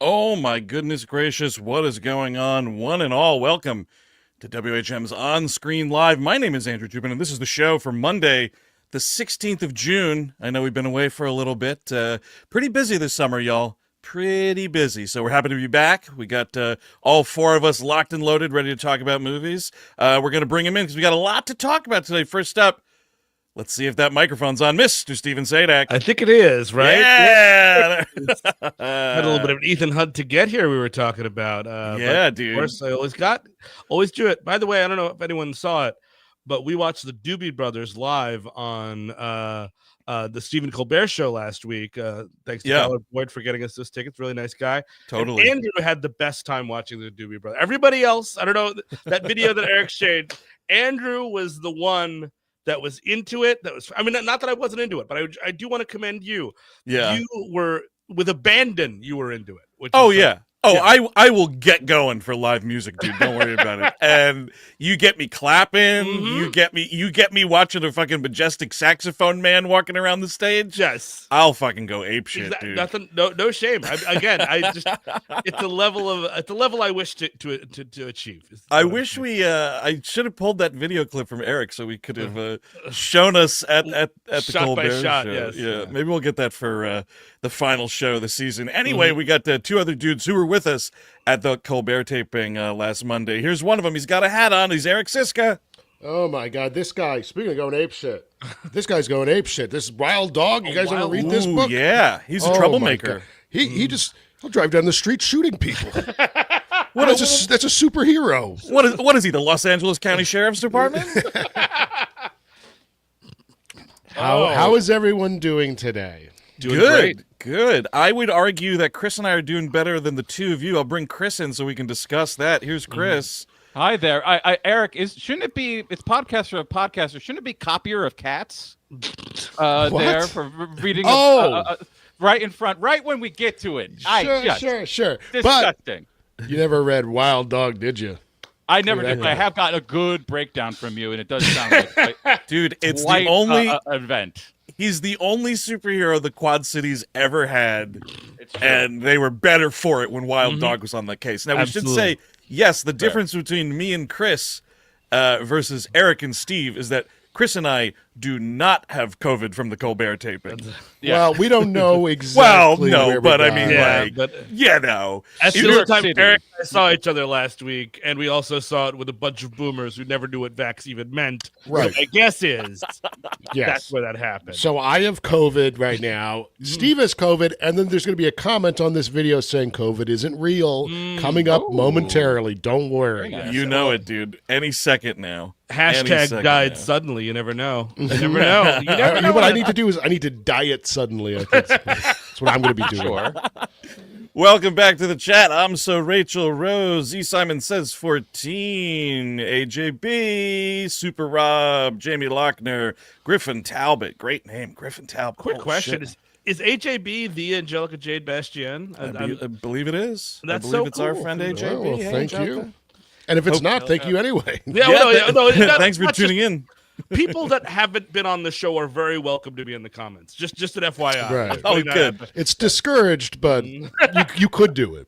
Oh my goodness gracious, what is going on? One and all, welcome to WHM's On Screen Live. My name is Andrew Tubin, and this is the show for Monday, the 16th of June. I know we've been away for a little bit. Pretty busy this summer, y'all. Pretty busy. So we're happy to be back. We got all four of us locked and loaded, ready to talk about movies. We're going to bring them in because we got a lot to talk about today. First up, let's see if that microphone's on. Mr. Steven Sadak. I think it is, right? Yeah! Had a little bit of an Ethan Hunt to get here we were talking about. Yeah, but dude. Of course, I always do it. By the way, I don't know if anyone saw it, but we watched the Doobie Brothers live on the Stephen Colbert Show last week. Thanks to Tyler Boyd for getting us those tickets. Really nice guy. Totally. And Andrew had the best time watching the Doobie Brothers. Everybody else, I don't know, that video that Eric shared, Andrew was the one that was into it. Not that I wasn't into it, but I do want to commend you. Yeah. You were, with abandon, you were into it. Yeah. I will get going for live music, dude. Don't worry about it. And you get me clapping. Mm-hmm. You get me watching a fucking majestic saxophone man walking around the stage. Yes. I'll fucking go ape shit, dude. Nothing. No shame. It's a level I wish to achieve. I wish I should have pulled that video clip from Eric so we could have shown us at the shot Colbert by shot, show. yes. Yeah, maybe we'll get that for the final show of the season. Anyway, we got two other dudes who were with us at the Colbert taping last Monday. Here's one of them. He's got a hat on. He's Eric Siska. Oh my God, this guy, speaking of going ape shit, this guy's going ape shit. This Wild Dog, you guys ever read this book? Yeah, he's a troublemaker. He'll drive down the street shooting people. That's a superhero. What is he, the Los Angeles County Sheriff's Department? How is everyone doing today? Doing great. Good. I would argue that Chris and I are doing better than the two of you. I'll bring Chris in so we can discuss that. Here's Chris. Hi there. Eric, shouldn't it be, it's podcaster of podcaster, shouldn't it be copier of cats? There for reading right in front, right when we get to it. Sure. Disgusting. But you never read Wild Dog, did you? I never did, but I have gotten a good breakdown from you, and it does sound like dude, it's quite the only event. He's the only superhero the Quad Cities ever had, and they were better for it when Wild Dog was on the case. Now, we should say, yes, the difference between me and Chris versus Eric and Steve is that Chris and I do not have COVID from the Colbert taping. Yeah. Well, we don't know exactly. But I mean, As the time Eric and I saw each other last week, and we also saw it with a bunch of boomers who never knew what vax even meant. Right. So my guess is that's where that happened. So I have COVID right now. Steve has COVID, and then there's going to be a comment on this video saying COVID isn't real coming up momentarily. Don't worry. You know it, dude. Any second now. Hashtag died suddenly. You never know. You never know. You never know. What I need to do is I need to diet suddenly. I think that's what I'm going to be doing. Sure. Welcome back to the chat. I'm so Rachel Rose. E. Simon says 14. AJB. Super Rob. Jamie Lochner. Griffin Talbot. Great name, Griffin Talbot. Quick question. Is AJB the Angelica Jade Bastian? I believe it is. That's I believe it's cool. our friend AJB. Well, Hey, thank Angelica. you. And if it's not, thank you anyway. Thanks for tuning in. People that haven't been on the show are very welcome to be in the comments. Just an FYI. Right. Oh, good. It's discouraged, but you could do it.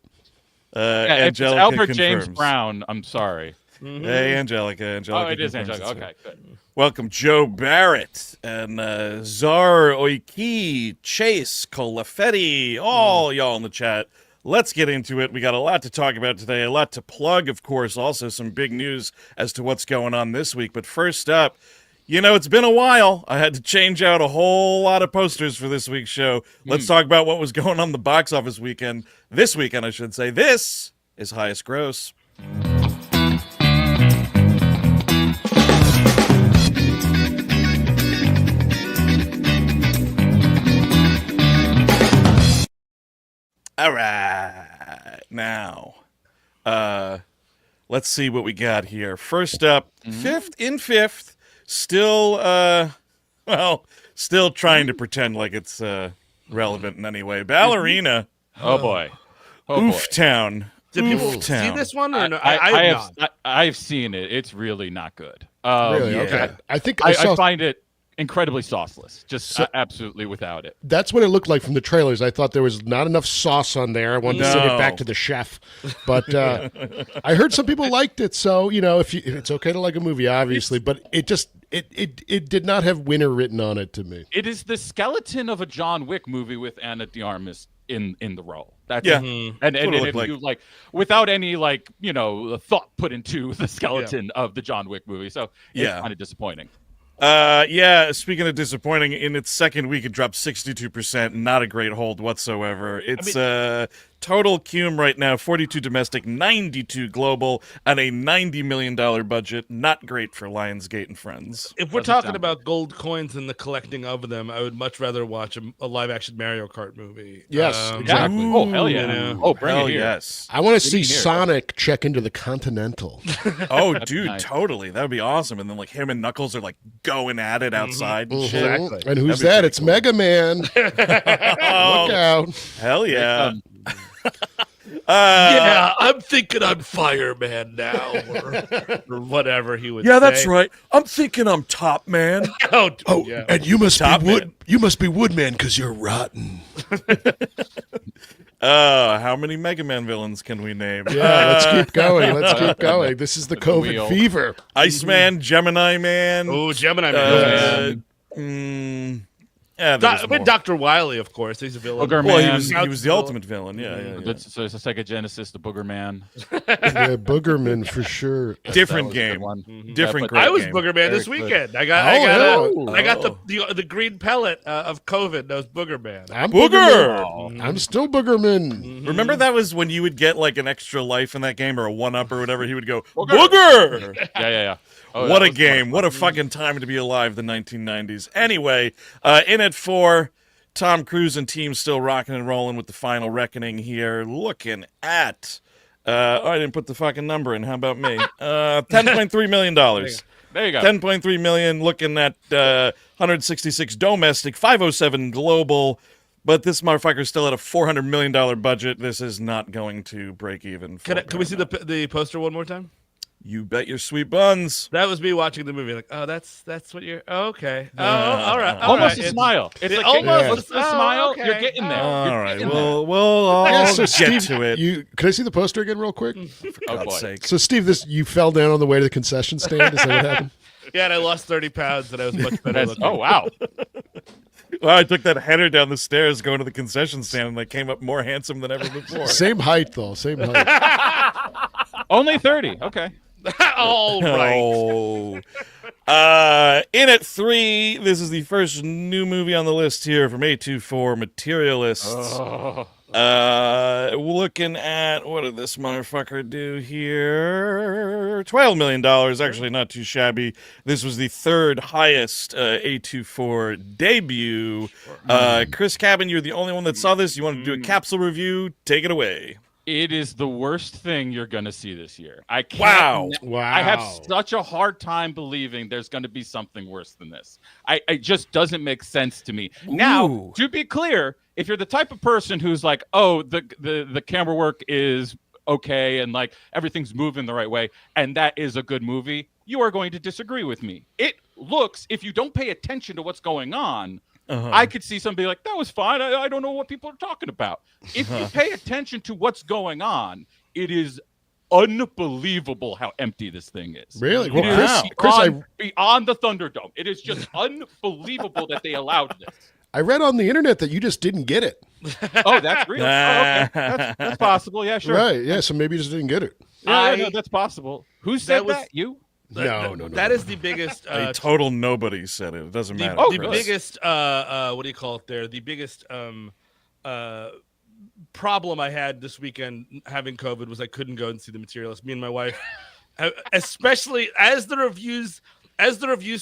Angelica it's Albert confirms. James Brown. I'm sorry. Hey, Angelica. Oh, it is Angelica. Okay, good. Welcome, Joe Barrett and Czar Oiki, Chase, Colafetti, all y'all in the chat. Let's get into it. We got a lot to talk about today, a lot to plug, of course, also some big news as to what's going on this week. But first up, it's been a while. I had to change out a whole lot of posters for this week's show. Let's talk about what was going on the box office this weekend, I should say. This is Highest Gross. All right, now, let's see what we got here. First up, fifth, still trying to pretend like it's relevant in any way. Ballerina. Oh boy. Oof Town. Did people see this one? Or no? I have not. I've seen it. It's really not good. Really? Yeah. Okay. I think I find it incredibly sauceless, just absolutely without it. That's what it looked like from the trailers. I thought there was not enough sauce on there. I wanted to send it back to the chef, but I heard some people liked it. So if it's okay to like a movie, obviously, but it just it did not have winner written on it to me. It is the skeleton of a John Wick movie with Ana de Armas in the role. That's and if you like, without any thought put into the skeleton of the John Wick movie, so it's kind of disappointing. Speaking of disappointing, in its second week it dropped 62%. Not a great hold whatsoever. It's total cum right now, 42 domestic, 92 global, and a $90 million budget. Not great for Lionsgate and Friends. If we're talking about gold coins and the collecting of them, I would much rather watch a live-action Mario Kart movie. Yes, exactly. Oh, hell yeah. Oh, bring it here. Yes. I want to see Sonic check into the Continental. Oh, dude, nice. Totally. That would be awesome. And then him and Knuckles are going at it outside and shit. Exactly. And who's that? It's cool. Mega Man. Look out. Hell yeah. I'm thinking I'm Fireman now, or whatever he would say. Yeah, that's right. I'm thinking I'm Top Man. And you must be Wood. You must be Woodman because you're rotten. How many Mega Man villains can we name? Yeah, let's keep going. Let's keep going. This is the COVID fever. Iceman, Gemini Man. Oh, Gemini Man. Dr. Wily, of course. He's a villain. Booger well, Man. he was the ultimate villain. Yeah. So it's a Sega Genesis, the Booger Man. Yeah, Boogerman for sure. Different game. Different. I was game. Booger Man this weekend. I got the green pellet of COVID. That was Booger Man. I'm Booger. I'm still Boogerman. Remember that was when you would get an extra life in that game or a 1-up or whatever. He would go Booger. Yeah. Oh, what a game. What a fucking time to be alive, the 1990s. Anyway, in at 4, Tom Cruise and team still rocking and rolling with the Final Reckoning here. Looking at, I didn't put the fucking number in. How about me? $10.3 million. There you go. 10.3 million, looking at 166 domestic, 507 global. But this motherfucker's still at a $400 million budget. This is not going to break even. Can we see the poster one more time? You bet your sweet buns. That was me watching the movie. That's what you're. Oh, okay. Oh, all right. Almost a smile. It's almost a smile. Okay. You're getting there. All right. We'll get to it. Can I see the poster again, real quick? For God's sake. So, Steve, you fell down on the way to the concession stand. Is that what happened? Yeah, and I lost 30 pounds, and I was much better looking. Oh wow. Well, I took that header down the stairs going to the concession stand, and I came up more handsome than ever before. Same height, though. Same height. Only 30. Okay. All right. In at 3, this is the first new movie on the list here from A24 Materialists. Looking at, what did this motherfucker do here? $12 million, actually not too shabby. This was the third highest A24 debut. Chris Cabin, you're the only one that saw this. You want to do a capsule review? Take it away. It is the worst thing you're going to see this year. I can't. Wow. I have such a hard time believing there's going to be something worse than this. It just doesn't make sense to me. Ooh. Now, to be clear, if you're the type of person who's like, oh, the camera work is okay and everything's moving the right way, and that is a good movie, you are going to disagree with me. It looks, if you don't pay attention to what's going on, I could see somebody like, that was fine. I don't know what people are talking about. If you pay attention to what's going on, it is unbelievable how empty this thing is. Really? Well, Chris, beyond the Thunderdome. It is just unbelievable that they allowed this. I read on the internet that you just didn't get it. Oh, that's real? Okay. That's possible. Yeah, sure. Right. Yeah, so maybe you just didn't get it. Yeah, no, that's possible. Who said that? You? No. That is the biggest. A total nobody said it. It doesn't matter. The biggest. What do you call it? There, the biggest problem I had this weekend having COVID was I couldn't go and see The Materialist. Me and my wife, especially as the reviews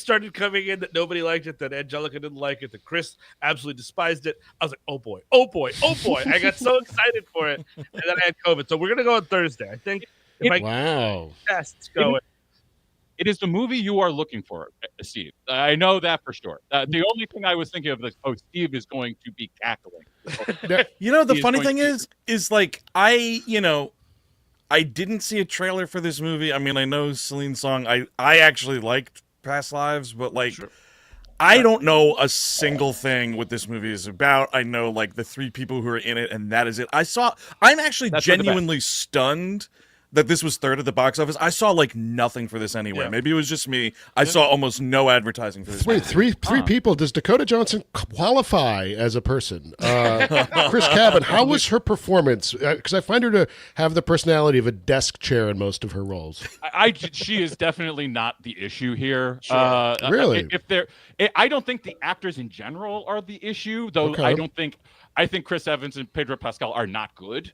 started coming in that nobody liked it, that Angelica didn't like it, that Chris absolutely despised it. I was like, oh boy. I got so excited for it, and then I had COVID. So we're gonna go on Thursday. I think. Tests going. It is the movie you are looking for, Steve. I know that for sure. The only thing I was thinking of is, Steve is going to be cackling. The funny thing is I didn't see a trailer for this movie. I mean, I know Celine's song. I actually liked Past Lives, but sure. I don't know a single thing what this movie is about. I know like the 3 people who are in it, and that is it. I'm actually genuinely stunned that this was 3rd at the box office. I saw like nothing for this anywhere. Maybe it was just me. I saw almost no advertising for this. Wait, three people. Does Dakota Johnson qualify as a person? Chris Cabin, how was her performance? Because I find her to have the personality of a desk chair in most of her roles. She is definitely not the issue here. Really? I don't think the actors in general are the issue, though. Okay. I think Chris Evans and Pedro Pascal are not good.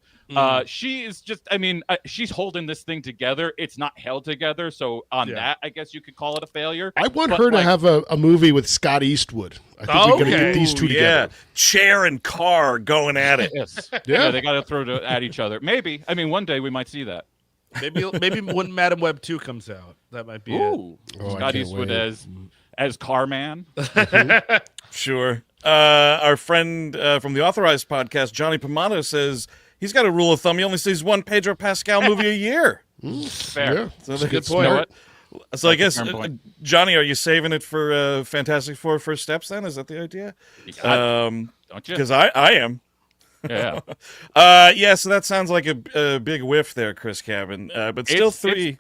She is just, she's holding this thing together. It's not held together. So that, I guess you could call it a failure. I want her to have a movie with Scott Eastwood. I think we're going to get these two together. Chair and car going at it. Yes. Yeah, they got to throw at each other. Maybe. One day we might see that. Maybe when Madam Web 2 comes out, that might be it. Scott Eastwood as Carman. Sure. Our friend from the Authorized podcast, Johnny Pomato, says he's got a rule of thumb. He only sees one Pedro Pascal movie a year. Fair. Yeah. So That's a good point. So I guess, Johnny, are you saving it for Fantastic Four First Steps then? Is that the idea? Don't you? Because I am. Yeah. So that sounds like a big whiff there, Chris Cabin. But still 3.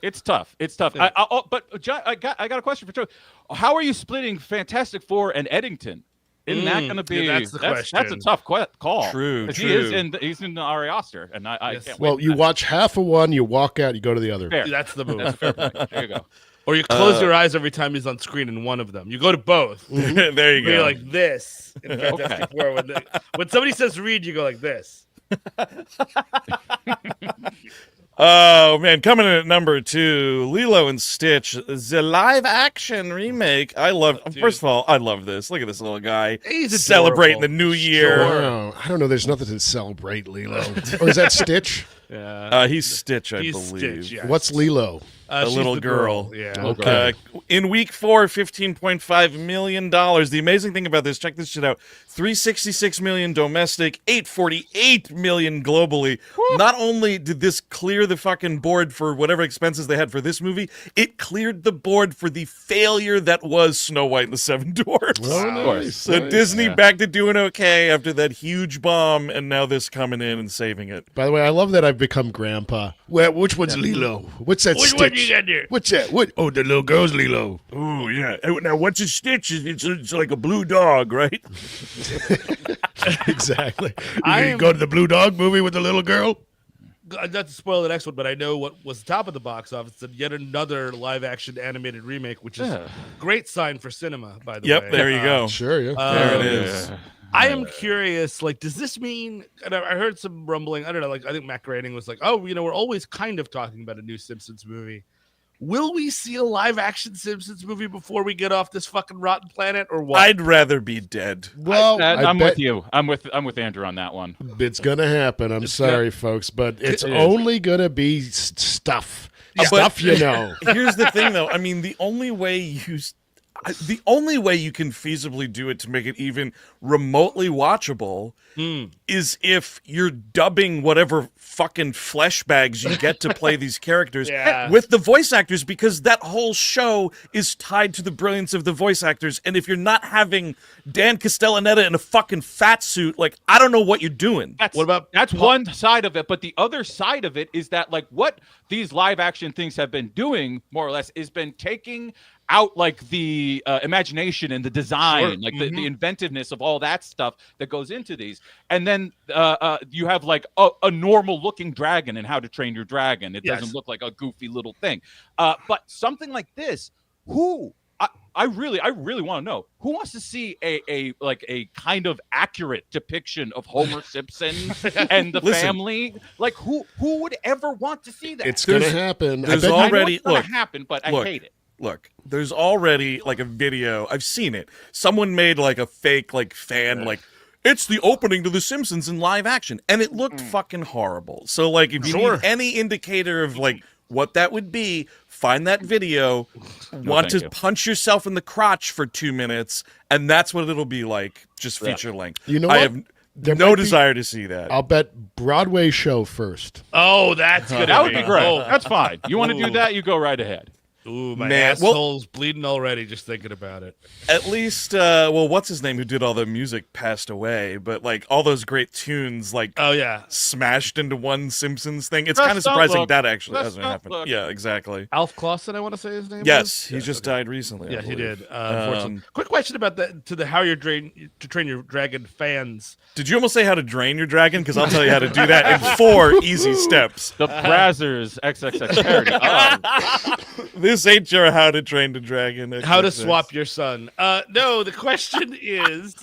It's tough. Yeah. But John, I got a question for Joe. How are you splitting Fantastic Four and Eddington? Isn't that going to be? Yeah, that's the question. That's a tough call. True. He's in the Ari Aster, and I can't wait. Well, you watch half of one, you walk out, you go to the other. Fair. That's the move. That's a fair point. There you go. Or you close your eyes every time he's on screen in one of them. You go to both. There you go. You're like this in Fantastic Four. When somebody says read, you go like this. Oh, man. Coming in at number 2, Lilo and Stitch, the live-action remake. First of all, I love this. Look at this little guy He's celebrating adorable. the new year. I don't know. There's nothing to celebrate, Lilo. Or is that Stitch? Yeah. He's Stitch, I He's believe. Stitch, yes. What's Lilo? A She's little the girl. Yeah. Okay. In week 4, $15.5 million. The amazing thing about this, check this shit out. $366 million domestic, $848 million globally. Woo. Not only did this clear the fucking board for whatever expenses they had for this movie, it cleared the board for the failure that was Snow White and the Seven Dwarfs. Oh, nice. So Disney back to doing okay after that huge bomb, and now this coming in and saving it. By the way, I love that I've become grandpa. Which one's Lilo? What's that Stitch? What you got there? What's that? What? Oh, the little girl's Lilo. Oh, yeah. Now, what's a Stitch? It's like a blue dog, right? Exactly. You go to the Blue Dog movie with the little girl? Not to spoil the next one, but I know what was top of the box office. And yet another live-action animated remake, which is a great sign for cinema, by the way. Yep, there you go. Sure, yeah. There it is. I am curious, like, does this mean, and I heard some rumbling, I don't know, like, I think Matt Groening was like, oh, we're always kind of talking about a new Simpsons movie. Will we see a live-action Simpsons movie before we get off this fucking rotten planet, or what? I'd rather be dead. Well, I'm with you. I'm with Andrew on that one. It's gonna happen. I'm sorry, folks, but it's only gonna be stuff. Yeah. Stuff, you know. Here's the thing, though. The only way you can feasibly do it to make it even remotely watchable is if you're dubbing whatever fucking flesh bags you get to play these characters with the voice actors, because that whole show is tied to the brilliance of the voice actors. And if you're not having Dan Castellaneta in a fucking fat suit, like, I don't know what you're doing. That's one side of it, but the other side of it is that, like, what these live action things have been doing, more or less, is been taking out like the imagination and the design, like the inventiveness of all that stuff that goes into these. And then you have like a normal looking dragon and How to Train Your Dragon. It doesn't look like a goofy little thing. But something like this, I really want to know who wants to see a kind of accurate depiction of Homer Simpson and the family. Like who would ever want to see that? It's going to happen. There's I know already it's going to happen, but I hate it. Look, there's already like a video. I've seen it. Someone made like a fake like fan like, it's the opening to The Simpsons in live action, and it looked fucking horrible. So like, if you need any indicator of like what that would be, find that video. Want to punch yourself in the crotch for 2 minutes, and that's what it'll be like, just feature length. You know I what? have no desire to see that. I'll bet Broadway show first. Oh, that's good. That would be great. That's fine. You want to do that? You go right ahead. Ooh, my Man, asshole's bleeding already just thinking about it. At least, well, what's his name who did all the music passed away, but like all those great tunes, like Oh yeah, smashed into one Simpsons thing. It's Just kind of don't surprising look. that actually Just hasn't don't happened. look. Yeah, exactly. Alf Clausen, I want to say his name. Yes, was? he just died recently. I Yeah, he believe. did. Unfortunately. Quick question about that to the How Your Drain to Train Your Dragon fans. Did you almost say how to drain your dragon? Because I'll tell you how to do that in 4 easy steps. The Brazzers XXX parody. This ain't your how to train the dragon. How to XXX. swap your son. No, the question is,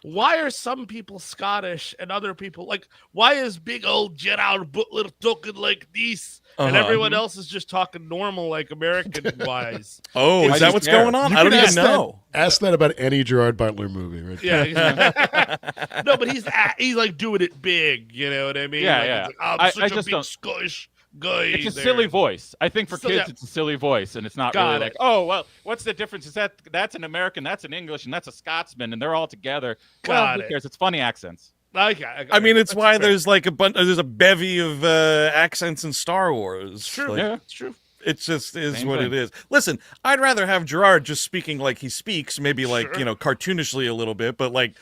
why are some people Scottish and other people like? Why is big old Gerard Butler talking like this, and everyone else is just talking normal, like American wise? Oh, is that what's going on? You I don't can even ask know. Ask that about any Gerard Butler movie, right? Yeah. No, but he's like doing it big. You know what I mean? Yeah, Like, yeah. it's like, I'm I such a just big don't- Scottish guy. It's a there. silly voice. I think for So, kids, yeah. it's a silly voice, and it's not Got really it. like, oh, well, what's the difference? Is that's an American, that's an English, and that's a Scotsman, and they're all together. Well, Got who it. cares? It's funny accents. Okay, I mean, it's that's why fair. there's like there's a bevy of accents in Star Wars. True. Like, Yeah. It's true. It just is Same what thing. it is. Listen, I'd rather have Gerard just speaking like he speaks, maybe like, Sure. cartoonishly a little bit, but like,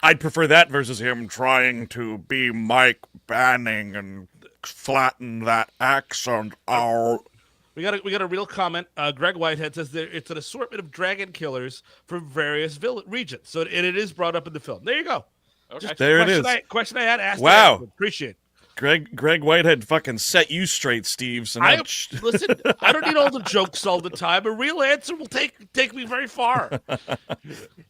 I'd prefer that versus him trying to be Mike Banning and flatten that accent out. We got a real comment. Greg Whitehead says that it's an assortment of dragon killers from various regions. So it is brought up in the film. There you go. Okay. There it is. Question I had asked. Wow. Appreciate it. Greg Whitehead fucking set you straight, Steve. So now Listen, I don't need all the jokes all the time. A real answer will take me very far.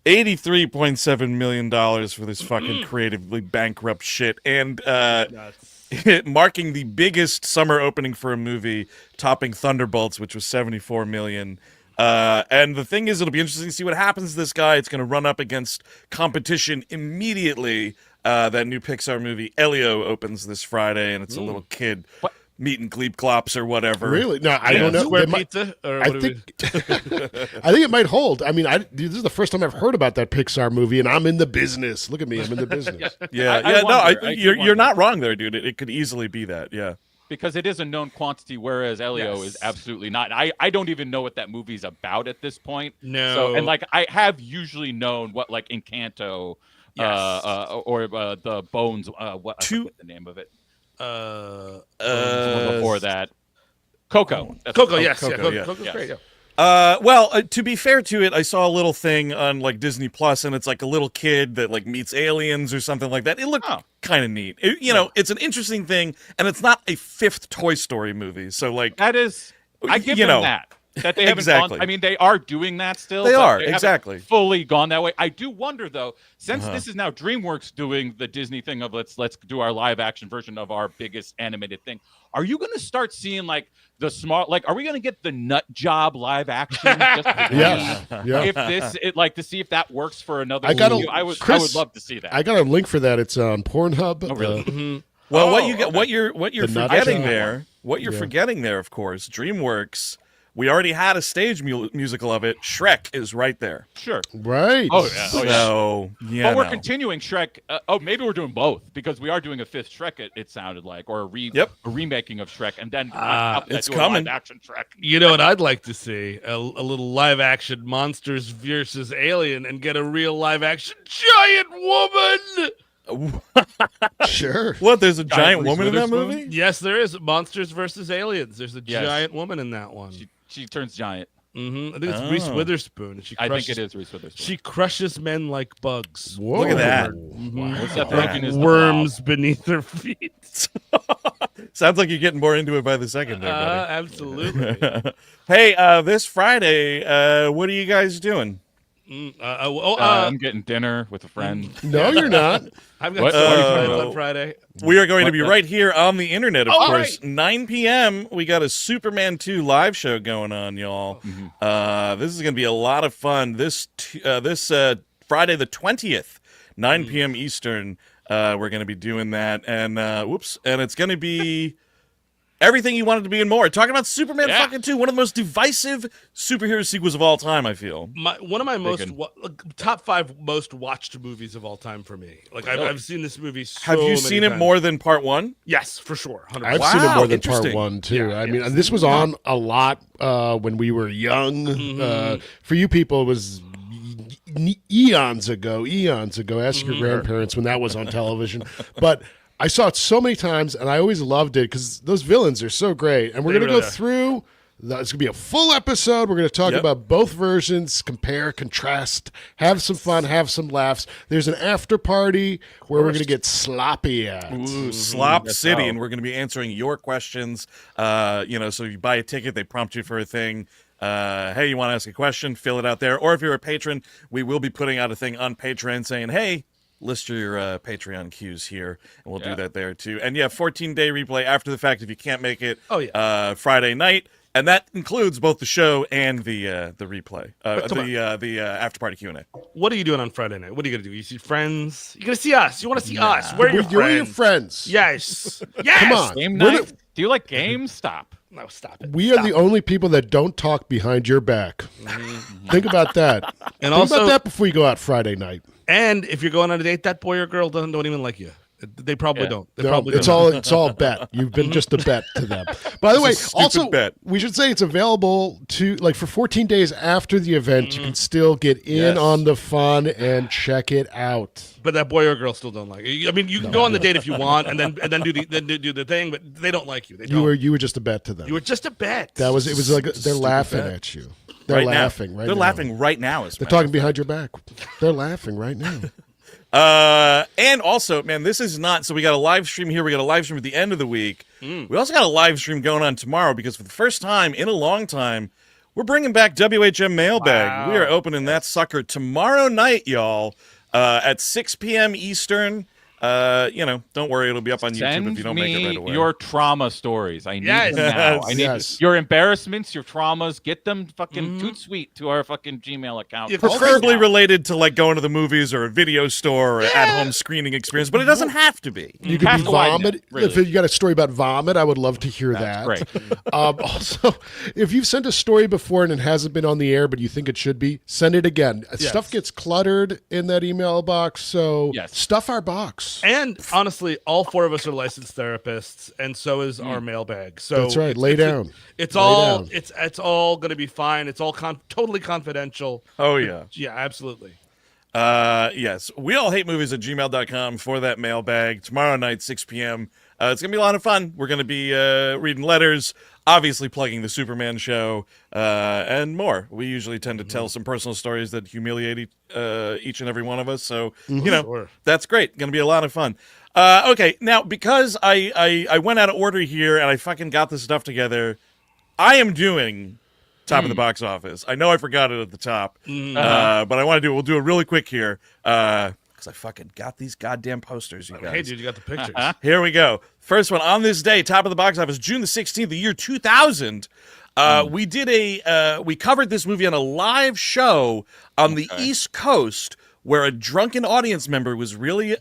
$83.7 million for this fucking creatively bankrupt shit. And Nuts. marking the biggest summer opening for a movie, topping Thunderbolts, which was $74 million. And the thing is, it'll be interesting to see what happens to this guy. It's going to run up against competition immediately. That new Pixar movie, Elio, opens this Friday, and it's a little kid meeting Gleep Glops or whatever. Really? No, I don't know. Square They might- pizza? Or I what do we- think I think it might hold. I mean, this is the first time I've heard about that Pixar movie, and I'm in the business. Look at me, I'm in the business. Yeah, I wonder. you're wonder. not wrong there, dude. It could easily be that. Yeah. Because it is a known quantity, whereas Elio Yes. is absolutely not. I don't even know what that movie's about at this point. No. So, and like I have usually known what like Encanto, Yes. or the Bones. I forget the name of it. Before that, Coco. That's Coco, what- yes, Coco, yeah. Coco's Yes. great. Yeah. Well, to be fair to it, I saw a little thing on like Disney Plus, and it's like a little kid that like meets aliens or something like that. It looked kind of neat. It's an interesting thing, and it's not a fifth Toy Story movie. So like, That is, I give you them know, that. That they haven't exactly. gone. I mean, they are doing that still. They but are, haven't exactly. fully gone that way. I do wonder though, since this is now DreamWorks doing the Disney thing of let's do our live action version of our biggest animated thing. Are you going to start seeing like the smart? Like, are we going to get the Nut Job live action? Just to Yeah. If to see if that works for another. I gotta- movie? I would Chris, love to see that. I got a link for that. It's on Pornhub. Oh, really? well, Oh, what you're The Nut forgetting Job. there, forgetting there, of course, DreamWorks. We already had a stage musical of it. Shrek is right there. Sure. Right. Oh yeah. Oh yeah. So yeah, But we're no. continuing Shrek. Maybe we're doing both because we are doing a fifth Shrek. It sounded like, or a remaking of Shrek, and then on top of that, it's do a coming. live action Shrek. You know what I'd like to see? A little live action Monsters versus Alien and get a real live action giant woman. Sure. What? There's a giant Reese woman in that Witherspoon? movie? Yes, there is Monsters versus Aliens. There's a Yes. giant woman in that one. She turns giant. I think it's Reese Oh. Witherspoon. And she I crushes, think it is Reese Witherspoon. She crushes men like bugs. Whoa. Look at that. What's that Like thinking is worms beneath her feet. Sounds like you're getting more into it by the second there, buddy. Absolutely. Hey, this Friday, what are you guys doing? I'm getting dinner with a friend. No, you're not. I've What? got so many Oh. plans on Friday. We are going to be right here on the internet, of Oh, course. right. 9 p.m. We got a Superman 2 live show going on, y'all. This is going to be a lot of fun. This Friday the 20th, 9 p.m. Eastern, we're going to be doing that. And and it's going to be everything you wanted to be and more. Talking about Superman Yeah. fucking 2, one of the most divisive superhero sequels of all time, I feel. One of my top 5 most watched movies of all time for me. Like I've seen this movie. Have you seen it more than part 1? Yes, for sure. 100%. I've seen it more than part interesting. 1 too. Yeah, I mean, this was on a lot when we were young. For you people, it was eons ago. Ask your grandparents when that was on television. But I saw it so many times, and I always loved it because those villains are so great. And we're going to go through. It's going to be a full episode. We're going to talk about both versions, compare, contrast, have some fun, have some laughs. There's an after party where we're going to get sloppy at. Ooh, Slop City, and we're going to be answering your questions. So you buy a ticket, they prompt you for a thing. Hey, you want to ask a question? Fill it out there. Or if you're a patron, we will be putting out a thing on Patreon saying, hey, list your Patreon cues here, and we'll do that there too. And 14-day replay after the fact if you can't make it Friday night. And that includes both the show and the replay, the after party Q&A. What are you doing on Friday night? What are you gonna do? You see friends? You're gonna see us. You want to see us? Where are your friends? Yes. Come on. Game night? Do you like games? Stop. No, stop it. We are the only people that don't talk behind your back. Think about that. And Think about that before you go out Friday night. And if you're going on a date, that boy or girl don't even like you. They probably don't. They probably it's don't. it's all bet. You've been just a bet to them. By the way, also we should say it's available to for 14 days after the event. You can still get in on the fun and check it out. But that boy or girl still don't like you. I mean, you can go on the date if you want, and then do the thing, but they don't like you. They don't. You were just a bet to them. You were just a bet. It was like they're laughing at you. They're laughing right now. They're laughing right now. They're talking behind your back. They're laughing right now. And also, man, this is not, so we got a live stream here. We got a live stream at the end of the week. We also got a live stream going on tomorrow because for the first time in a long time, we're bringing back WHM Mailbag. Wow. We are opening that sucker tomorrow night, y'all, at 6 p.m. Eastern. Don't worry, it'll be up on YouTube if you don't make it right away. Your trauma stories. I need them now. I need your embarrassments, your traumas. Get them fucking toot sweet to our fucking Gmail account. Preferably related to going to the movies or a video store or an at-home screening experience, but it doesn't have to be. You could be vomit. If you got a story about vomit, I would love to hear that. Great. Also, if you've sent a story before and it hasn't been on the air, but you think it should be, send it again. Yes. Stuff gets cluttered in that email box, so stuff our box. And honestly, all 4 of us are licensed therapists, and so is our mailbag. So that's right. Lay down. It's all going to be fine. It's all totally confidential. Oh yeah. Yeah, absolutely. Yes. We all hate movies at gmail.com for that mailbag tomorrow night, 6 p.m. It's going to be a lot of fun. We're going to be reading letters, obviously plugging the Superman show, and more. We usually tend to tell some personal stories that humiliate each and every one of us. So, that's great. Going to be a lot of fun. Okay, now, because I went out of order here and I fucking got this stuff together, I am doing top of the box office. I know I forgot it at the top, but I want to do it. We'll do it really quick here. I fucking got these goddamn posters, you guys. Hey, dude, you got the pictures. Here we go. First one on this day, top of the box office, June the 16th, the year 2000. We covered this movie on a live show on the East Coast where a drunken audience member was really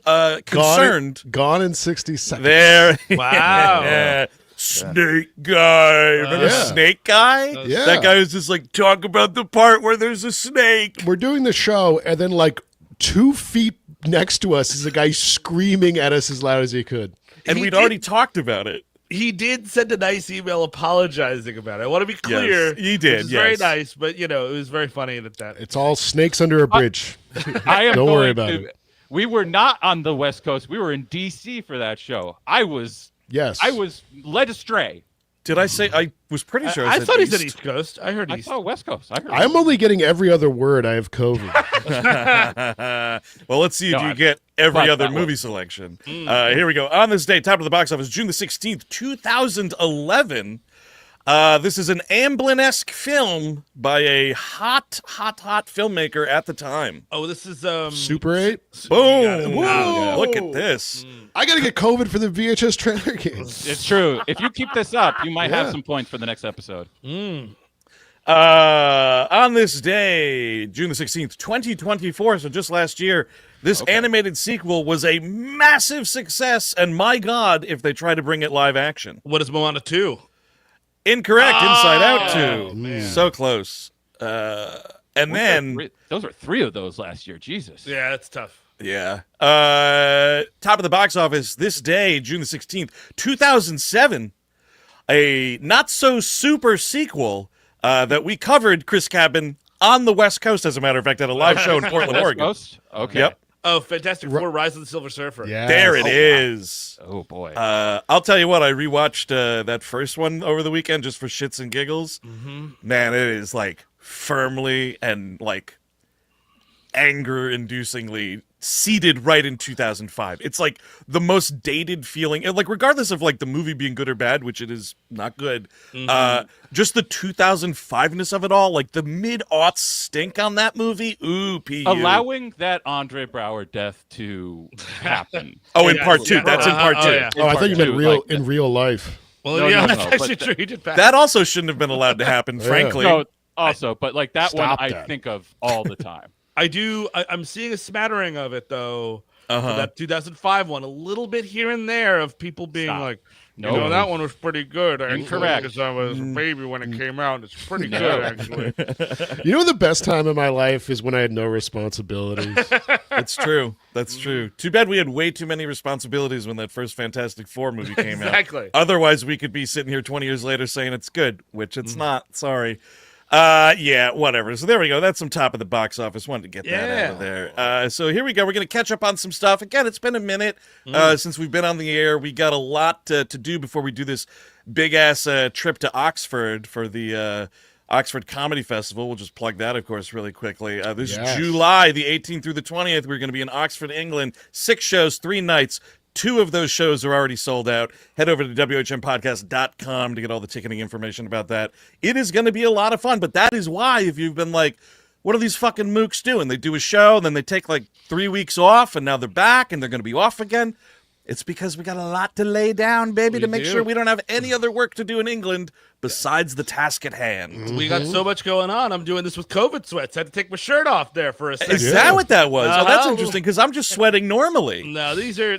concerned. Gone in 60 seconds. There. Wow. Snake guy. Remember Snake guy? Yeah. That guy was just talk about the part where there's a snake. We're doing the show, and then 2 feet next to us is a guy screaming at us as loud as he could. And we'd already talked about it. He did send a nice email apologizing about it. I want to be clear. Yes, he did. Very nice, but it was very funny that. It's all snakes under a bridge. Don't worry about it. We were not on the West Coast. We were in D.C. for that show. I was led astray. Did I say? I was pretty sure I said thought East. he said East Coast. I heard East. I thought West Coast. I'm only getting every other word. I have COVID. Well, let's see if you get every other movie selection. Here we go. On this day, top of the box office, June the 16th, 2011. This is an Amblin-esque film by a hot filmmaker at the time. Oh, this is Super 8. Boom! Whoa! Look at this. I gotta get COVID for the VHS trailer games. It's true. If you keep this up, you might have some points for the next episode. On this day, June the 16th, 2024, so just last year, this animated sequel was a massive success, and my God, if they try to bring it live action. What is Moana 2? Incorrect. Inside Out 2. Man. So close. And then... Those are 3 of those last year. Jesus. Yeah, that's tough. Yeah. Top of the box office this day, June the 16th, 2007, a not-so-super sequel that we covered, Chris Cabin, on the West Coast, as a matter of fact, at a live show in Portland, West Oregon. Coast? Okay. Yep. Oh, Fantastic Four: Rise of the Silver Surfer. Yeah. There it is. Oh, boy. I'll tell you what, I rewatched that first one over the weekend just for shits and giggles. Man, it is like firmly and like anger-inducingly seated right in 2005. It's like the most dated feeling, and like regardless of like the movie being good or bad, which it is not good, just the 2005ness of it all, like the mid-aughts stink on that movie. Ooh, PU. Allowing that Andre Brower death to happen. In part 2. That's in part 2. yeah. Oh, I thought you meant Like, in real life. Well, No, yeah, no, that's no, actually but true. He did pass. That also shouldn't have been allowed to happen, frankly. No, also, but like that one Stop I that. think of all the time. I'm seeing a smattering of it though. For Uh-huh. that 2005 one, a little bit here and there of people being Stop. like, No. you know, that one was pretty good. Actually, Incorrect. because I was a baby when it came out. It's pretty good, actually. You know, the best time of my life is when I had no responsibilities. That's true. That's true. Too bad we had way too many responsibilities when that first Fantastic Four movie came out. Exactly. Otherwise, we could be sitting here 20 years later saying it's good, which it's not. Sorry. Yeah, whatever. So there we go. That's some top of the box office. Wanted to get that out of there. So here we go. We're going to catch up on some stuff. Again, it's been a minute since we've been on the air. We got a lot to do before we do this big-ass trip to Oxford for the Oxford Comedy Festival. We'll just plug that, of course, really quickly. This Yes. July, the 18th through the 20th, we're going to be in Oxford, England. 6 shows, 3 nights. 2 of those shows are already sold out. Head over to WHMPodcast.com to get all the ticketing information about that. It is going to be a lot of fun, but that is why, if you've been like, what are these fucking mooks doing? They do a show, then they take like 3 weeks off, and now they're back, and they're going to be off again. It's because we got a lot to lay down, baby, to make sure we don't have any other work to do in England besides the task at hand. We got so much going on. I'm doing this with COVID sweats. I had to take my shirt off there for a second. Is that what that was? Oh, that's Uh-huh. interesting, because I'm just sweating normally. No, these are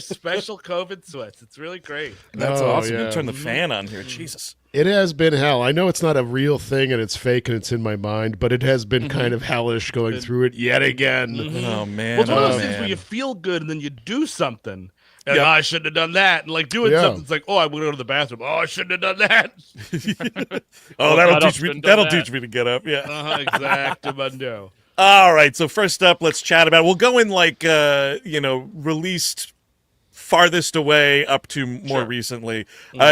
special COVID sweats. It's really great. That's Oh, awesome. yeah. You turn the fan on here. Jesus. It has been hell. I know it's not a real thing and it's fake and it's in my mind, but it has been kind of hellish going through it yet again. Oh, man. Well, it's one of those Oh, things man. where you feel good and then you do something. And Yep. I shouldn't have done that. And like doing Yeah. something, it's like, oh, I'm going to go to the bathroom. Oh, I shouldn't have done that. That'll I'd teach me. often done That'll that. teach me to get up. Yeah. Exactamundo. All right. So first up, let's chat about. We'll go in like released farthest away up to more recently.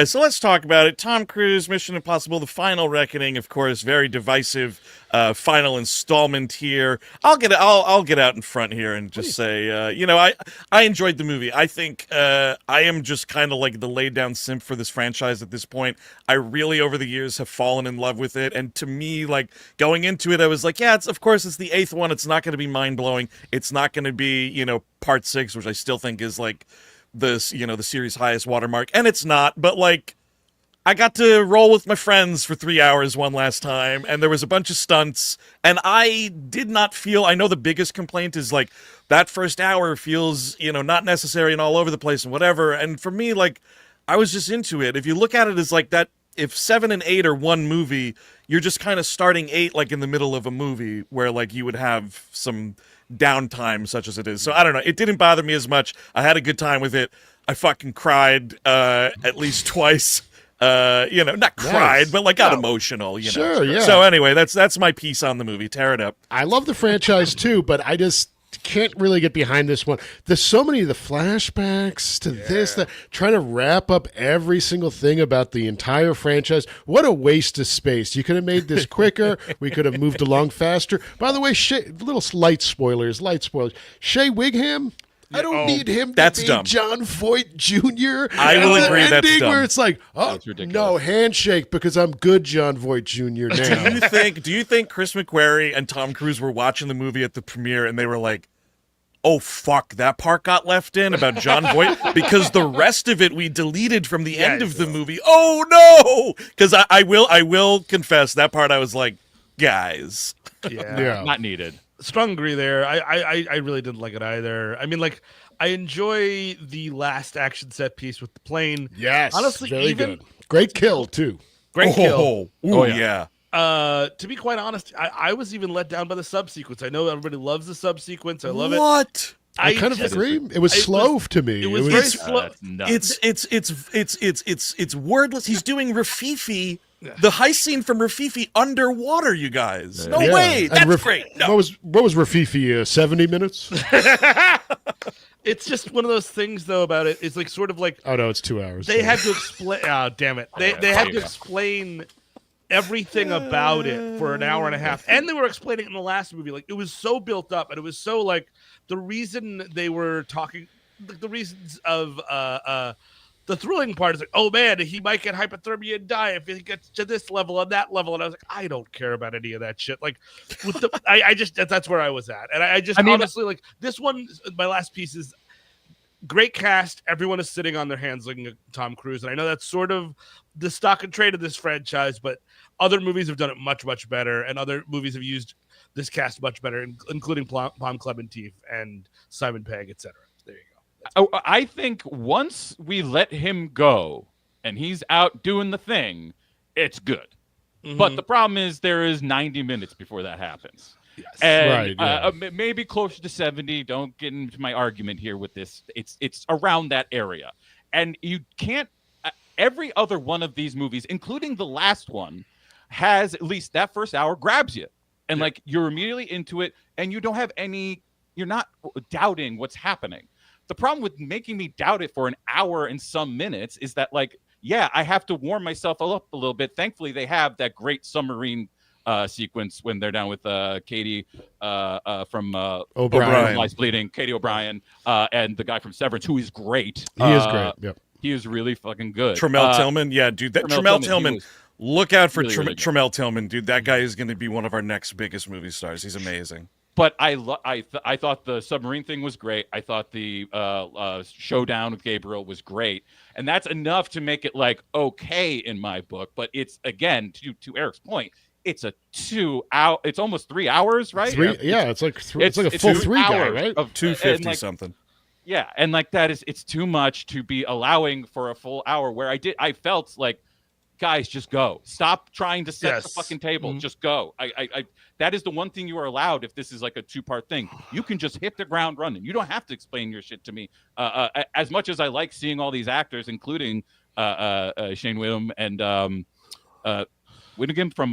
So let's talk about it. Tom Cruise, Mission Impossible: The Final Reckoning. Of course, very divisive final installment here. I'll get out in front here and just say, I enjoyed the movie. I think I am just kind of like the laid down simp for this franchise at this point. I really over the years have fallen in love with it, and to me, like going into it, I was like, yeah, it's the 8th one. It's not going to be mind blowing. It's not going to be part 6, which I still think is like the series' highest watermark, and it's not. But like, I got to roll with my friends for 3 hours one last time, and there was a bunch of stunts, and I did not feel. I know the biggest complaint is like that first hour feels not necessary and all over the place and whatever. And for me, like, I was just into it. If you look at it as like that, if 7 and 8 are one movie, you're just kind of starting 8 like in the middle of a movie where like you would have some downtime such as it is. So I don't know. It didn't bother me as much. I had a good time with it. I fucking cried at least twice. Not cried, but like got emotional. Sure, yeah. So anyway, that's my piece on the movie. Tear it up. I love the franchise too, but I just can't really get behind this one. There's so many of the flashbacks to this, that trying to wrap up every single thing about the entire franchise. What a waste of space. You could have made this quicker. We could have moved along faster. By the way, little light spoilers. Shea Wigham, I don't need him to That's be dumb. John Voight Jr. I will And the agree that's ending dumb. where it's like, oh, That's ridiculous. no, handshake because I'm good John Voight Jr. now. Do you think Chris McQuarrie and Tom Cruise were watching the movie at the premiere and they were like, oh fuck, that part got left in about John Voight because the rest of it we deleted from the end of the movie. Oh no, because I will confess that part I was like, guys, not needed. Strong agree there. I really didn't like it either. I mean, like, I enjoy the last action set piece with the plane. Yes, honestly, very good. Great kill too. Great kill. Yeah. To be quite honest, I was even let down by the subsequence. I know everybody loves the subsequence. I love it. What? I kind of agree. It was slow to me. It was very slow. It's wordless. He's doing Rafifi, the heist scene from Rafifi underwater. You guys, no way. That's great. No. What was Rafifi? 70 minutes. It's just one of those things, though. About it, it's like sort of like, oh no, it's 2 hours. They had to explain. Oh damn it! They had to explain everything about it for an hour and a half, and they were explaining it in the last movie. Like, it was so built up, and it was so like the reason they were talking, the reasons of the thrilling part is like, oh man, he might get hypothermia and die if he gets to this level and that level. And I was like, I don't care about any of that shit. Like, with the, I just that's where I was at, and I mean, honestly, like, this one, my last piece is great cast. Everyone is sitting on their hands looking at Tom Cruise, and I know that's sort of the stock and trade of this franchise, but other movies have done it much, much better, and other movies have used this cast much better, including Palm Clementif and Simon Pegg, etc. There you go. I think once we let him go and he's out doing the thing, it's good. Mm-hmm. But the problem is there is 90 minutes before that happens. Yes. And maybe closer to 70. Don't get into my argument here with this. It's around that area. And you can't every other one of these movies, including the last one, has at least that first hour grabs you. And like, you're immediately into it, and you're not doubting what's happening. The problem with making me doubt it for an hour and some minutes is that, like, yeah, I have to warm myself up a little bit. Thankfully, they have that great submarine sequence when they're down with Katie from O'Brien. Lies Bleeding, Katie O'Brien, and the guy from Severance, who is great. He is great. Yep. He is really fucking good. Tremel Tillman, yeah, dude. Tremel Tillman. Look out for really, really Tremel Tillman, dude. That guy is going to be one of our next biggest movie stars. He's amazing. But I thought the submarine thing was great. I thought the showdown with Gabriel was great, and that's enough to make it like okay in my book. But it's, again, to Eric's point, it's a 2 hour. It's almost 3 hours, right? It's like a full 3 guy, right? Of 250 something. Yeah, and like it's too much to be allowing for a full hour. Where I felt like, guys, just go. Stop trying to set the fucking table. Mm-hmm. Just go. I that is the one thing you are allowed if this is like a 2-part thing. You can just hit the ground running. You don't have to explain your shit to me. As much as I like seeing all these actors, including Shane Whigham and Whittingham from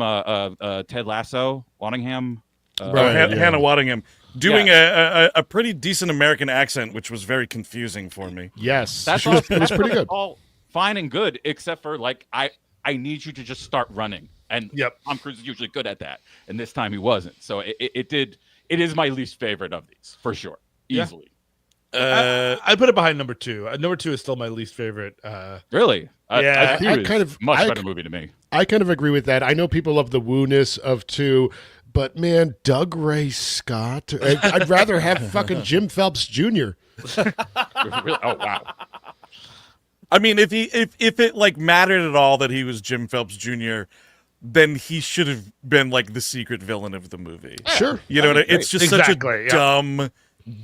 Ted Lasso, Waddingham. Hannah Waddingham. Doing a pretty decent American accent, which was very confusing for me. Yes. It was pretty good. All fine and good, except for, like, I need you to just start running. And Tom Cruise is usually good at that. And this time he wasn't. So it is my least favorite of these, for sure. Easily. I put it behind number 2. Number 2 is still my least favorite. Really? Yeah. Much better movie to me. I kind of agree with that. I know people love the woo-ness of 2, but man, Doug Ray Scott. I'd rather have fucking Jim Phelps Jr. Really? Oh, wow. I mean, if it like mattered at all that he was Jim Phelps Jr., then he should have been like the secret villain of the movie. Sure. You know what I mean? It's just such a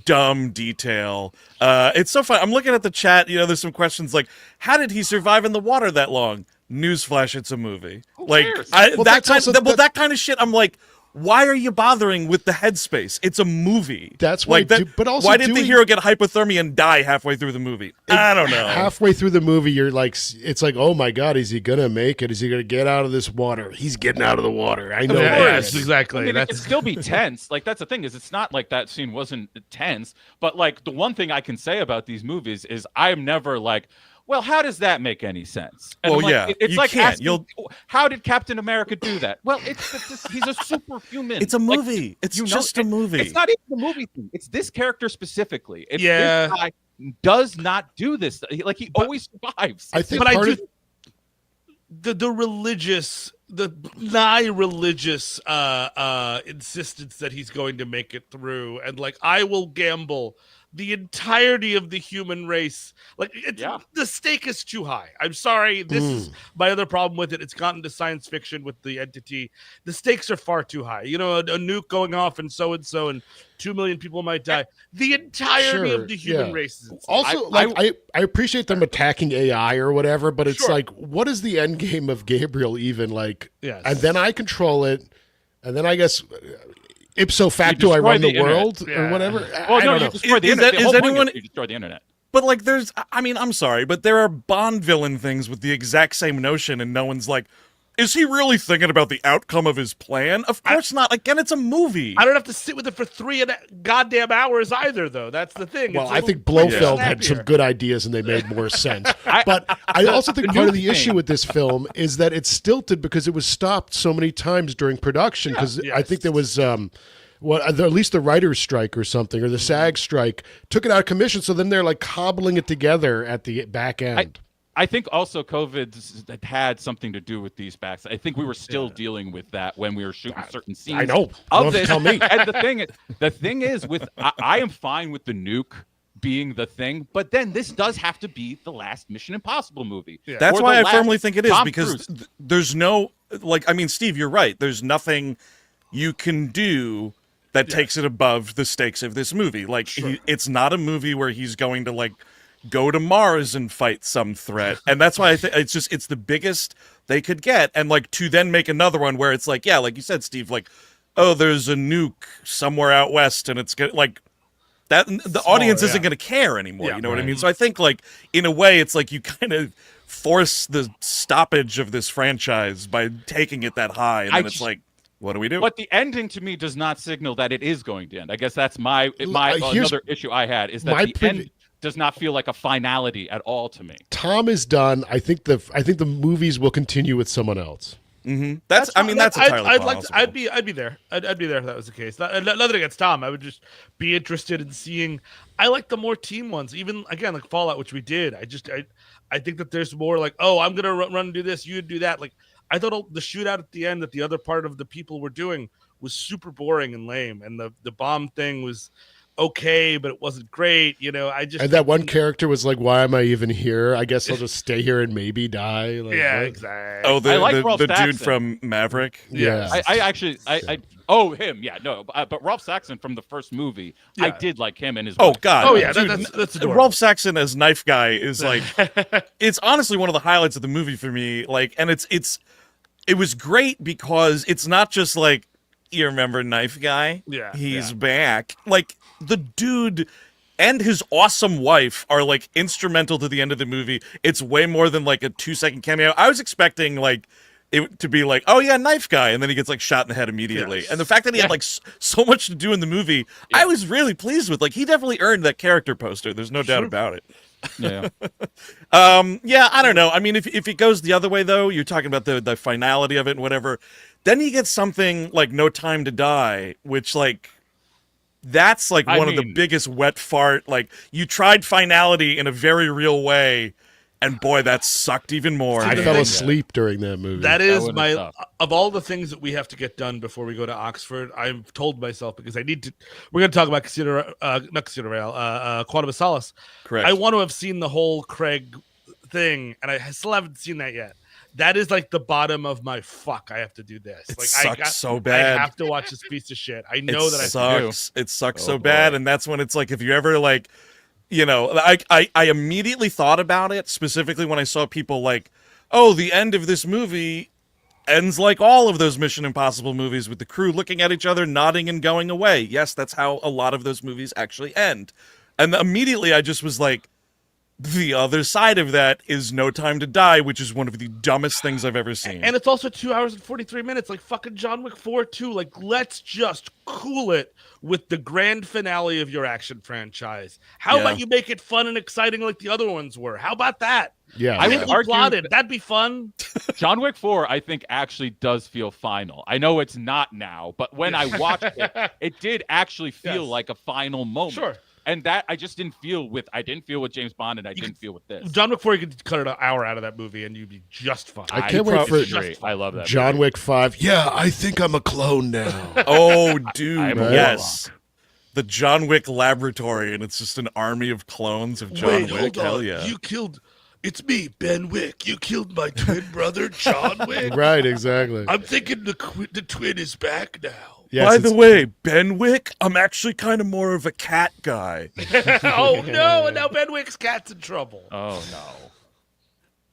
dumb detail. It's so fun. I'm looking at the chat, there's some questions like, how did he survive in the water that long? Newsflash, it's a movie. That kind of shit, I'm like, why are you bothering with the headspace? It's a movie. That's why. But also, why did the hero get hypothermia and die halfway through the movie? I don't know. Halfway through the movie, you're like, it's like, oh my god, is he gonna make it? Is he gonna get out of this water? He's getting out of the water. I know. Yes, exactly. I mean, it can still be tense. Like, that's the thing, is it's not like that scene wasn't tense. But like, the one thing I can say about these movies is I'm never like, well, how does that make any sense? And it's like asking, how did Captain America do that? Well, he's a superhuman. It's a movie. Like, it's just a movie. It's not even a movie thing. It's this character specifically. This guy does not do this. Like, he always survives. I think the religious the nigh religious insistence that he's going to make it through, and like, I will gamble the entirety of the human race. Like, the stake is too high. I'm sorry. This is my other problem with it. It's gotten to science fiction with the entity. The stakes are far too high. You know, a nuke going off and 2 million people might die. The entirety of the human race is also, I appreciate them attacking AI or whatever, but it's like, what is the end game of Gabriel even? Like, and then I control it, and then I guess ipso facto I run the world or whatever. Well, no, you destroy the internet. You destroy the internet. But like, I'm sorry, but there are Bond villain things with the exact same notion, and no one's like, is he really thinking about the outcome of his plan? Of course not. Again, it's a movie. I don't have to sit with it for 3 goddamn hours either, though. That's the thing. Well, I think Blofeld had some good ideas, and they made more sense. But I also think part of the issue with this film is that it's stilted because it was stopped so many times during production. Because I think there was at least the writer's strike or something, or the SAG strike took it out of commission. So then they're like cobbling it together at the back end. I think also COVID had something to do with these backs. I think we were still dealing with that when we were shooting certain scenes. I know. Of this. Tell me. And the thing is, I am fine with the nuke being the thing, but then this does have to be the last Mission Impossible movie. Yeah. That's why I firmly think it is, because there's no, like, I mean, Steve, you're right. There's nothing you can do that takes it above the stakes of this movie. Like, it's not a movie where he's going to, like, go to Mars and fight some threat. And that's why I think it's the biggest they could get. And like, to then make another one where it's like, yeah, like you said, Steve, like, oh, there's a nuke somewhere out west and it's good, like that, the audience isn't going to care anymore. You know what I mean? So I think, like, in a way, it's like you kind of force the stoppage of this franchise by taking it that high. And then it's like, what do we do? But the ending to me does not signal that it is going to end. I guess that's my another issue I had, is that the end does not feel like a finality at all to me. Tom is done. I think the movies will continue with someone else. Mm-hmm. That's entirely possible. I'd be there. I'd be there if that was the case. Nothing against Tom. I would just be interested in seeing. I like the more team ones. Even again, like Fallout, which we did. I think that there's more like, oh, I'm gonna run and do this, you do that. Like, I thought the shootout at the end that the other part of the people were doing was super boring and lame, and the bomb thing was okay, but it wasn't great. You know, and that one character was like, why am I even here? I guess I'll just stay here and maybe die. Like, yeah, what? exactly. Oh, the dude from Maverick. Yeah. But Ralph Saxon from the first movie, I did like him and his wife. God. Oh yeah, that's adorable. Ralph Saxon as Knife Guy is like, it's honestly one of the highlights of the movie for me. Like, and it was great because it's not just like, you remember Knife Guy? Yeah. He's back. Like, the dude and his awesome wife are like instrumental to the end of the movie. It's way more than like a 2-second cameo. I was expecting like it to be like, oh yeah, Knife Guy, and then he gets like shot in the head immediately. Yes. And the fact that he had like so much to do in the movie, I was really pleased with. Like, he definitely earned that character poster. There's no doubt about it. Yeah. I don't know. I mean, if it goes the other way though, you're talking about the finality of it and whatever, then you get something like No Time to Die, which like, that's like one of the biggest wet fart. Like, you tried finality in a very real way, and boy, that sucked even more. I fell asleep during that movie. That is of all the things that we have to get done before we go to Oxford. I've told myself, because I need to. We're going to talk about Quantum of Solace. Correct. I want to have seen the whole Craig thing, and I still haven't seen that yet. That is like the bottom of my fuck. I have to do this. It sucks so bad. I have to watch this piece of shit. I know that sucks. It sucks so bad, and that's when it's like, if you ever like, you know, I immediately thought about it specifically when I saw people like, oh, the end of this movie ends like all of those Mission Impossible movies, with the crew looking at each other, nodding and going away. Yes, that's how a lot of those movies actually end. And immediately I just was like, the other side of that is No Time to Die, which is one of the dumbest things I've ever seen. And it's also 2 hours and 43 minutes, like fucking John Wick 4 too. Like, let's just cool it with the grand finale of your action franchise. How about you make it fun and exciting like the other ones were? How about that? Yeah, I would argue plotted. That'd be fun. John Wick 4, I think, actually does feel final. I know it's not now, but when I watched it, it did actually feel like a final moment. Sure. and that I just didn't feel with. I didn't feel with James Bond, and I didn't feel with this. John Wick 4, you could cut an hour out of that movie, and you'd be just fine. I can't wait for I love that John movie. Wick 5. Yeah, I think I'm a clone now. Oh, dude, I'm a yes. The John Wick laboratory, and it's just an army of clones of John Wick. Hell yeah. You killed. It's me, Ben Wick. You killed my twin brother, John Wick. Right, exactly. I'm thinking the twin is back now. Yes, By the way, Ben Wick, I'm actually kind of more of a cat guy. Oh no! And now Ben Wick's cat's in trouble. Oh no.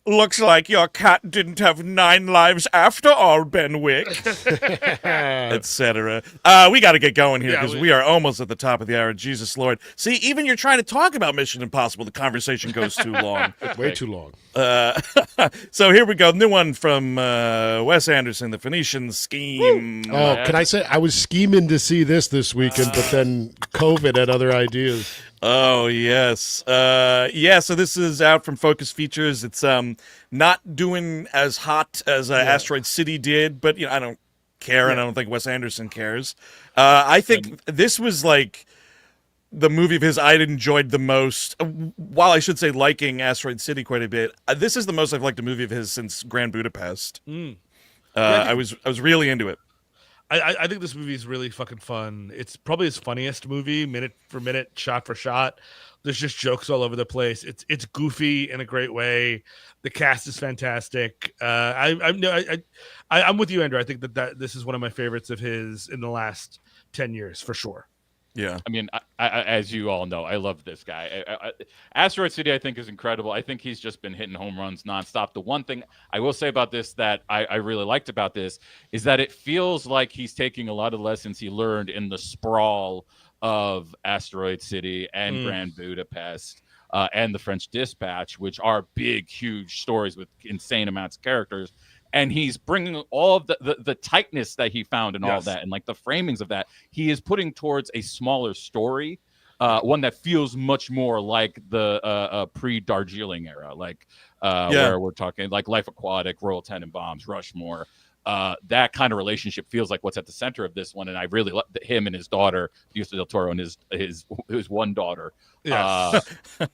Looks like your cat didn't have 9 lives after all, Ben Wick. Etc. We got to get going here because we are almost at the top of the hour. Jesus Lord. See, even you're trying to talk about Mission Impossible, the conversation goes too long. Way too long. So here we go. New one from Wes Anderson, The Phoenician Scheme. Oh, can I say I was scheming to see this weekend, but then COVID had other ideas. Oh, yes. Yeah, so this is out from Focus Features. It's not doing as hot as Asteroid City did, but I don't care, and I don't think Wes Anderson cares. I think this was like the movie of his I'd enjoyed the most. While I should say liking Asteroid City quite a bit, this is the most I've liked a movie of his since Grand Budapest. I was really into it. I think this movie is really fucking fun. It's probably his funniest movie, minute for minute, shot for shot. There's just jokes all over the place. It's goofy in a great way. The cast is fantastic. I'm with you, Andrew. I think that this is one of my favorites of his in the last 10 years for sure. Yeah. I mean, I, as you all know, I love this guy. Asteroid City, I think, is incredible. I think he's just been hitting home runs nonstop. The one thing I will say about this that I really liked about this is that it feels like he's taking a lot of lessons he learned in the sprawl of Asteroid City and Grand Budapest and The French Dispatch, which are big, huge stories with insane amounts of characters. And he's bringing all of the tightness that he found and all of that, and like the framings of that, he is putting towards a smaller story, one that feels much more like the pre-Darjeeling era, like where we're talking like Life Aquatic, Royal Tenenbaums, Rushmore. That kind of relationship feels like what's at the center of this one, and I really love him and his daughter, Benicio del Toro, and his one daughter. Yes.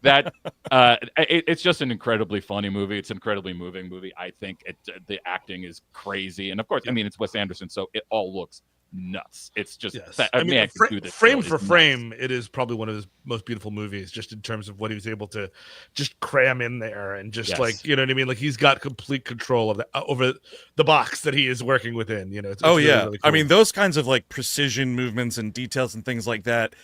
It's just an incredibly funny movie. It's an incredibly moving movie. I think the acting is crazy, and of course, I mean, it's Wes Anderson, so it all looks nuts. It's just frame for frame, it is probably one of his most beautiful movies, just in terms of what he was able to just cram in there, and just like, you know what I mean, like he's got complete control of the over the box that he is working within. It's really, really cool. I mean, those kinds of like precision movements and details and things like that.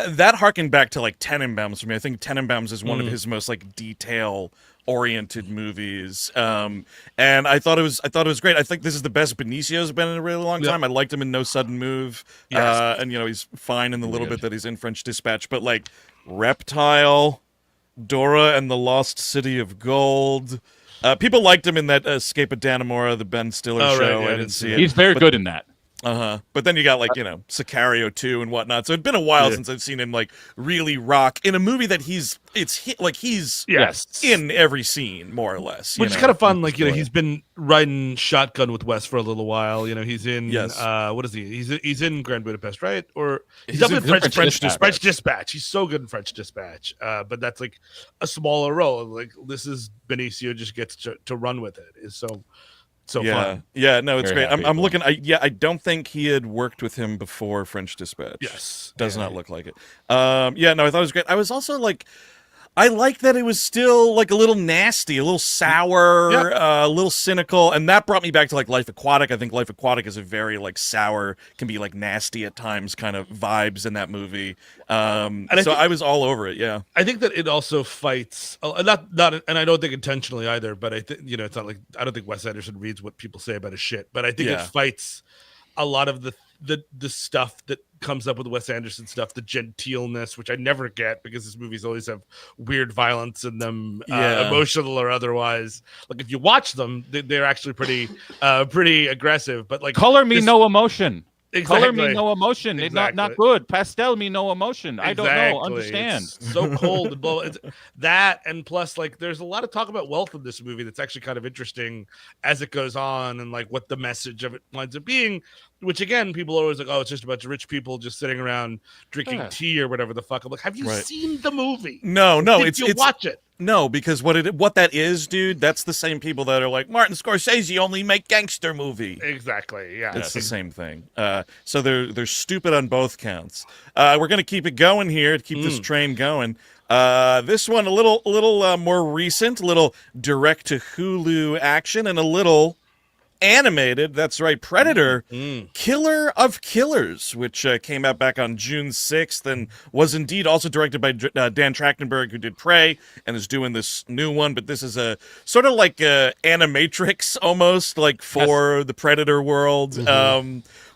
That harkened back to like Tenenbaums for me. I think Tenenbaums is one of his most like detail-oriented movies, and I thought it was great. I think this is the best Benicio's been in a really long time. I liked him in No Sudden Move, and he's fine in the little bit that he's in French Dispatch. But like Reptile, Dora and the Lost City of Gold, people liked him in that Escape at Dannemora, the Ben Stiller show. I didn't see it. He's very good in that. But then you got like, Sicario 2 and whatnot. So it'd been a while since I've seen him like really rock in a movie that he's in every scene more or less. Which is kind of fun. Like, he's been riding shotgun with Wes for a little while. He's in what is he? He's in Grand Budapest, right? Or he's up in French Dispatch. He's so good in French Dispatch. But that's like a smaller role. Like this is Benicio just gets to run with it. It's so fun. Yeah, no, it's great. I'm looking. I don't think he had worked with him before French Dispatch. Yes, does not look like it. I thought it was great. I was also like, I like that it was still like a little nasty, a little sour, a little cynical, and that brought me back to like Life Aquatic. I think Life Aquatic is a very like sour, can be like nasty at times kind of vibes in that movie. I was all over it. Yeah, I think that it also fights not, and I don't think intentionally either. But I think it's not like, I don't think Wes Anderson reads what people say about his shit. But I think it fights a lot of the stuff that comes up with Wes Anderson stuff, the genteelness, which I never get because his movies always have weird violence in them, emotional or otherwise. Like if you watch them, they're actually pretty aggressive. But like, color me no emotion. Exactly. Color me no emotion. It's not good. Pastel me no emotion. I don't know. Understand. It's so cold and blow. It's that, and plus, like, there's a lot of talk about wealth in this movie that's actually kind of interesting as it goes on, and like what the message of it winds up being. which again, people are always like, oh, it's just a bunch of rich people just sitting around drinking Yeah. tea or whatever the fuck. I'm like, have you Right. seen the movie? No, Did you watch it? No, because what that is, dude, that's the same people that are like, Martin Scorsese only make gangster movie. Exactly. Yeah. It's the same thing. So they're stupid on both counts. We're gonna keep it going here to keep this train going. This one a little more recent, a little direct to Hulu action, and a little animated. That's right, Predator, Killer of Killers, which came out back on June 6th and was indeed also directed by Dan Trachtenberg, who did Prey and is doing this new one. But this is a sort of like Animatrix almost, like for the Predator world,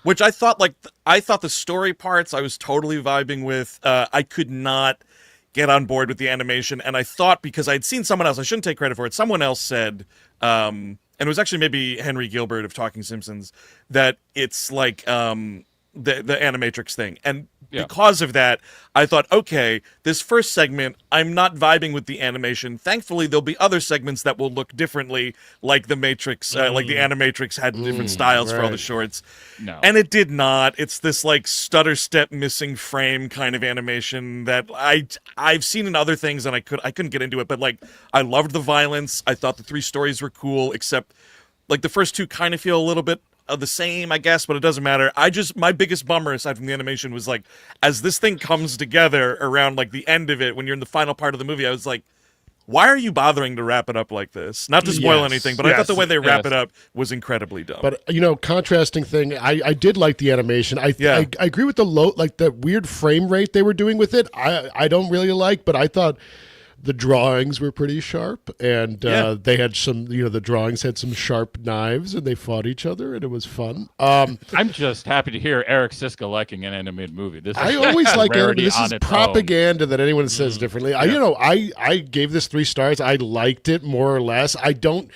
which I thought the story parts I was totally vibing with. I could not get on board with the animation, and I thought, because I'd seen someone else, I shouldn't take credit for it, someone else said, and it was actually maybe Henry Gilbert of Talking Simpsons, that it's like the Animatrix thing. And because of that, I thought, okay, this first segment, I'm not vibing with the animation. Thankfully, there'll be other segments that will look differently, like the Matrix, like the Animatrix had different styles for all the shorts. No. And it did not. It's this like stutter step missing frame kind of animation that I've seen in other things, and I couldn't get into it. But like, I loved the violence. I thought the three stories were cool, except like the first two kind of feel a little bit of the same, I guess, but it doesn't matter. My biggest bummer, aside from the animation, was like, as this thing comes together around like the end of it, when you're in the final part of the movie, I was like, why are you bothering to wrap it up like this? Not to spoil anything, but I thought the way they wrap it up was incredibly dumb. But contrasting thing, I did like the animation. I agree with the weird frame rate they were doing with it. I don't really like, but I thought the drawings were pretty sharp, and they had some, the drawings had some sharp knives, and they fought each other, and it was fun. I'm just happy to hear Eric Siska liking an animated movie. I always like it. This is propaganda that anyone says differently. I gave this 3 stars. I liked it more or less. I don't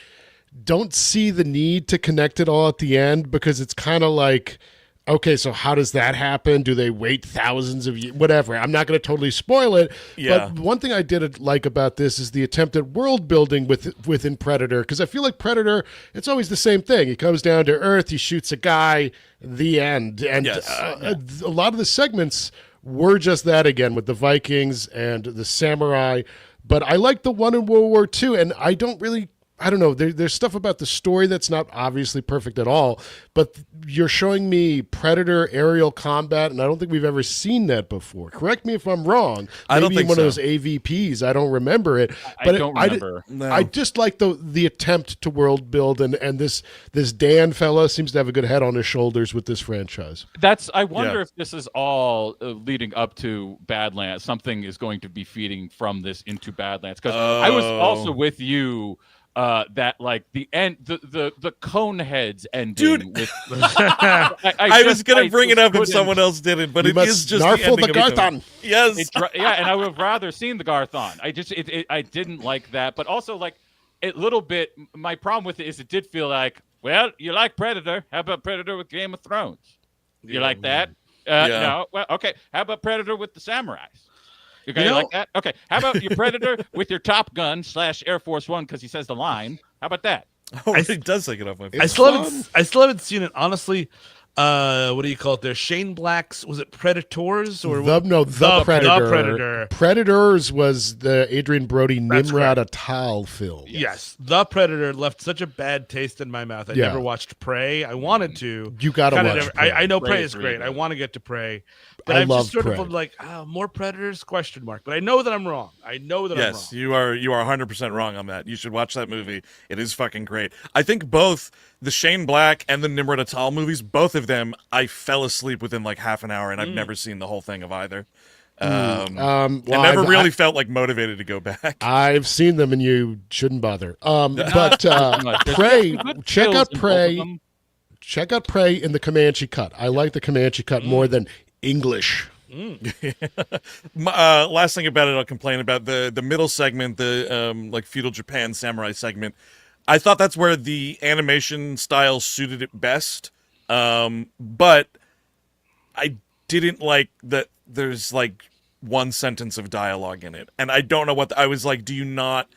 see the need to connect it all at the end, because it's kind of like, okay, so how does that happen? Do they wait thousands of years? Whatever. I'm not going to totally spoil it. Yeah. But one thing I did like about this is the attempt at world building within Predator, because I feel like Predator, it's always the same thing. He comes down to Earth, he shoots a guy, the end. And a lot of the segments were just that again, with the Vikings and the samurai. But I like the one in World War II, and I don't know. There's stuff about the story that's not obviously perfect at all, but you're showing me Predator aerial combat, and I don't think we've ever seen that before. Correct me if I'm wrong. I don't think one so. of those AVPs. I don't remember it. But I don't remember. I just like the attempt to world build, and this Dan fella seems to have a good head on his shoulders with this franchise. I wonder if this is all leading up to Badlands. Something is going to be feeding from this into Badlands, because I was also with you. That like the end, the Coneheads ending. Dude, with, I was gonna bring it up if someone else did it, but it is just the ending of Garthon. Yes, and I would have rather seen the Garthon. I didn't like that, but also like a little bit. My problem with it is it did feel like, well, you like Predator. How about Predator with Game of Thrones? You like that? No. Well, okay. How about Predator with the samurais? You like that? Okay. How about your Predator with your Top Gun / Air Force One, because he says the line? How about that? Oh, it does take it off my face. I still haven't seen it, honestly. What do you call it there? Shane Black's, was it Predators or the Predator? The Predator. Predators was the Adrian Brody That's Nimrod correct. Atal film. Yes, The Predator left such a bad taste in my mouth. I never watched Prey. I wanted to. You got to watch. Prey. I know Prey is is really great. good. I want to get to Prey, but I'm love just sort Prey. of like, more Predators? ? But I know that I'm wrong. I'm wrong. Yes, you are 100% wrong on that. You should watch that movie. It is fucking great. I think both the Shane Black and the Nimrod Atal movies, both of them, I fell asleep within like half an hour, and I've never seen the whole thing of either. I never really felt like motivated to go back. I've seen them, and you shouldn't bother. But Prey, check out Prey. Check out Prey in the Comanche cut. I like the Comanche cut more than English. Last thing about it, I'll complain about the middle segment, the like feudal Japan samurai segment. I thought that's where the animation style suited it best, but I didn't like that. There's like one sentence of dialogue in it, and I don't know what I was like. Do you not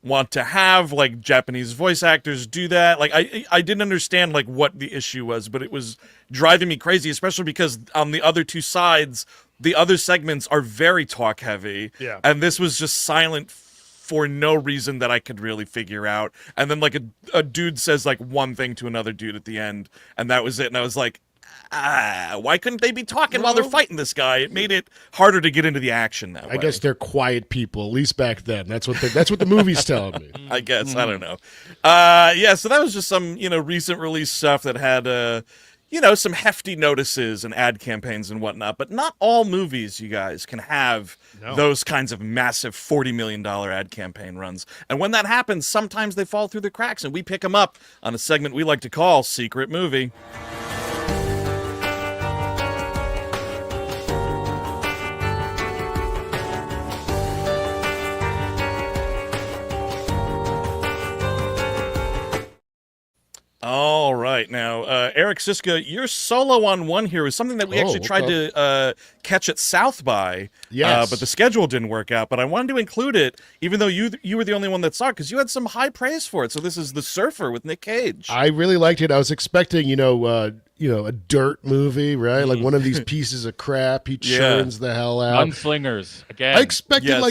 want to have like Japanese voice actors do that. Like I didn't understand like what the issue was, but it was driving me crazy, especially because on the other two sides, the other segments are very talk heavy. Yeah. And this was just silent for no reason that I could really figure out. And then like a dude says like one thing to another dude at the end, and that was it. And I was like, why couldn't they be talking while they're fighting this guy? It made it harder to get into the action that way. I guess they're quiet people, at least back then. That's what the movie's telling me. I guess. I don't know. Yeah, so that was just some, recent release stuff that had, some hefty notices and ad campaigns and whatnot. But not all movies, you guys, can have those kinds of massive $40 million ad campaign runs. And when that happens, sometimes they fall through the cracks, and we pick them up on a segment we like to call Secret Movie. All right. Now, Eric Siska, your solo on one here was something that we actually tried to catch at South by. Yes. But the schedule didn't work out. But I wanted to include it, even though you were the only one that saw it, because you had some high praise for it. So this is The Surfer with Nick Cage. I really liked it. I was expecting, a dirt movie, right? Like one of these pieces of crap. He churns the hell out. Gunslingers again. I expected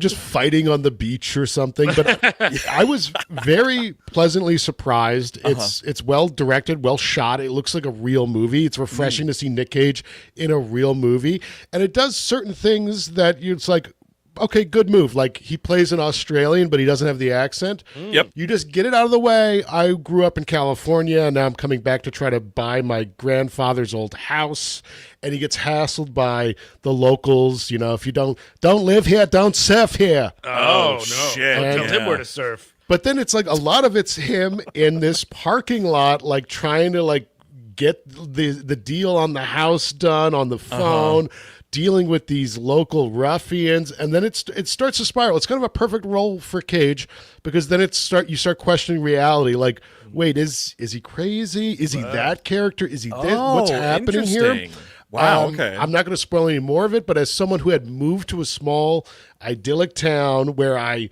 just fighting on the beach or something, but I was very pleasantly surprised. It's well directed, well shot. It looks like a real movie. It's refreshing to see Nick Cage in a real movie, and it does certain things that it's like, okay, good move. Like, he plays an Australian, but he doesn't have the accent. Yep. You just get it out of the way. I grew up in California, and now I'm coming back to try to buy my grandfather's old house, and he gets hassled by the locals. If you don't live here, don't surf here. Oh, no. Shit. Don't tell him where to surf. But then it's like a lot of it's him in this parking lot, like trying to like get the deal on the house done on the phone. Dealing with these local ruffians, and then it starts to spiral. It's kind of a perfect role for Cage, because then you start questioning reality. Like, wait, is he crazy? Is he that character? Is he this? What's happening here? Wow. Okay. I'm not going to spoil any more of it, but as someone who had moved to a small, idyllic town where I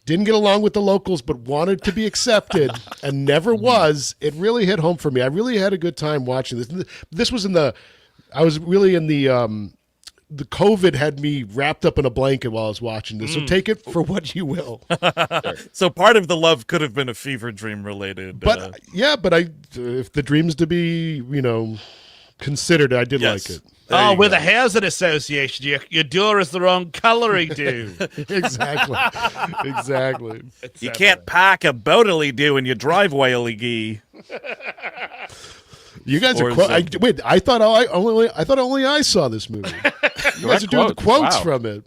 didn't get along with the locals but wanted to be accepted and never was, it really hit home for me. I really had a good time watching this. This was I was really in the COVID had me wrapped up in a blanket while I was watching this, so take it for what you will. So part of the love could have been a fever dream related. But if the dream's to be, considered, I did like it. We're the Housing Association. Your door is the wrong coloring, dude. Exactly. You can't park a boatily do in your driveway, gee. You guys are wait. I thought only I saw this movie. You guys are doing the quotes from it.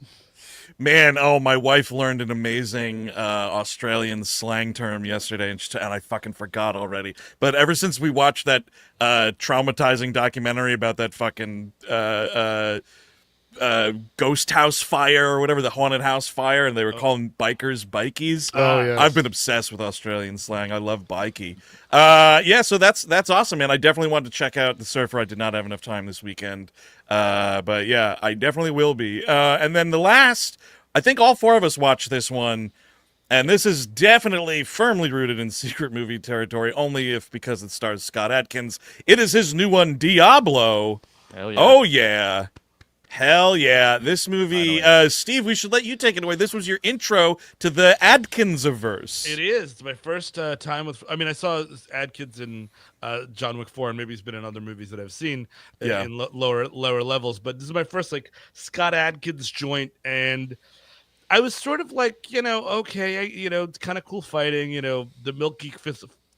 Man, my wife learned an amazing Australian slang term yesterday, and I fucking forgot already. But ever since we watched that traumatizing documentary about that fucking ghost house fire or whatever, the haunted house fire, and they were calling bikers bikies. Yes. I've been obsessed with Australian slang. I love bikey. So that's awesome, man. I definitely wanted to check out The Surfer. I did not have enough time this weekend. But yeah, I definitely will be. And then the last, I think all four of us watched this one, and this is definitely firmly rooted in secret movie territory, only because it stars Scott Adkins. It is his new one, Diablo. Hell yeah. Oh yeah. Hell yeah. This movie, Steve, we should let you take it away. This was your intro to the Adkins-averse. It is. It's my first time with... I mean, I saw Adkins in John Wick 4, and maybe he's been in other movies that I've seen in lower levels, but this is my first, Scott Adkins joint, and I was sort of like, okay, it's kind of cool fighting, the milky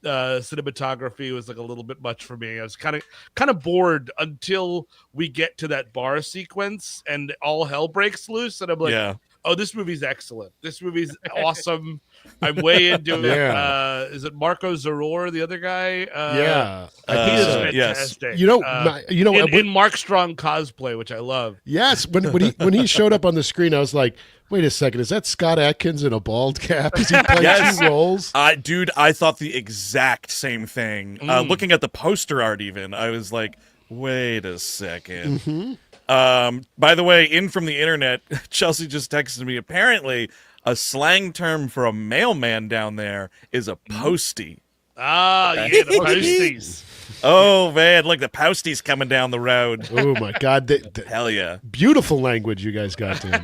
cinematography was a little bit much for me. I was kind of bored until we get to that bar sequence and all hell breaks loose, and I'm like, oh, this movie's excellent. This movie's awesome. I'm way into it. Is it Marco Zaror, the other guy? He is fantastic. Yes. In Mark Strong cosplay, which I love. Yes, when he showed up on the screen, I was like, wait a second, is that Scott Adkins in a bald cap? Is he playing two roles? Dude, I thought the exact same thing. Looking at the poster art even, I was like, wait a second. Mm-hmm. By the way, in from the internet, Chelsea just texted me. Apparently, a slang term for a mailman down there is a postie. Ah, yeah, the posties. Oh man, look, the postie's coming down the road. Oh my God! Hell yeah. Beautiful language you guys got down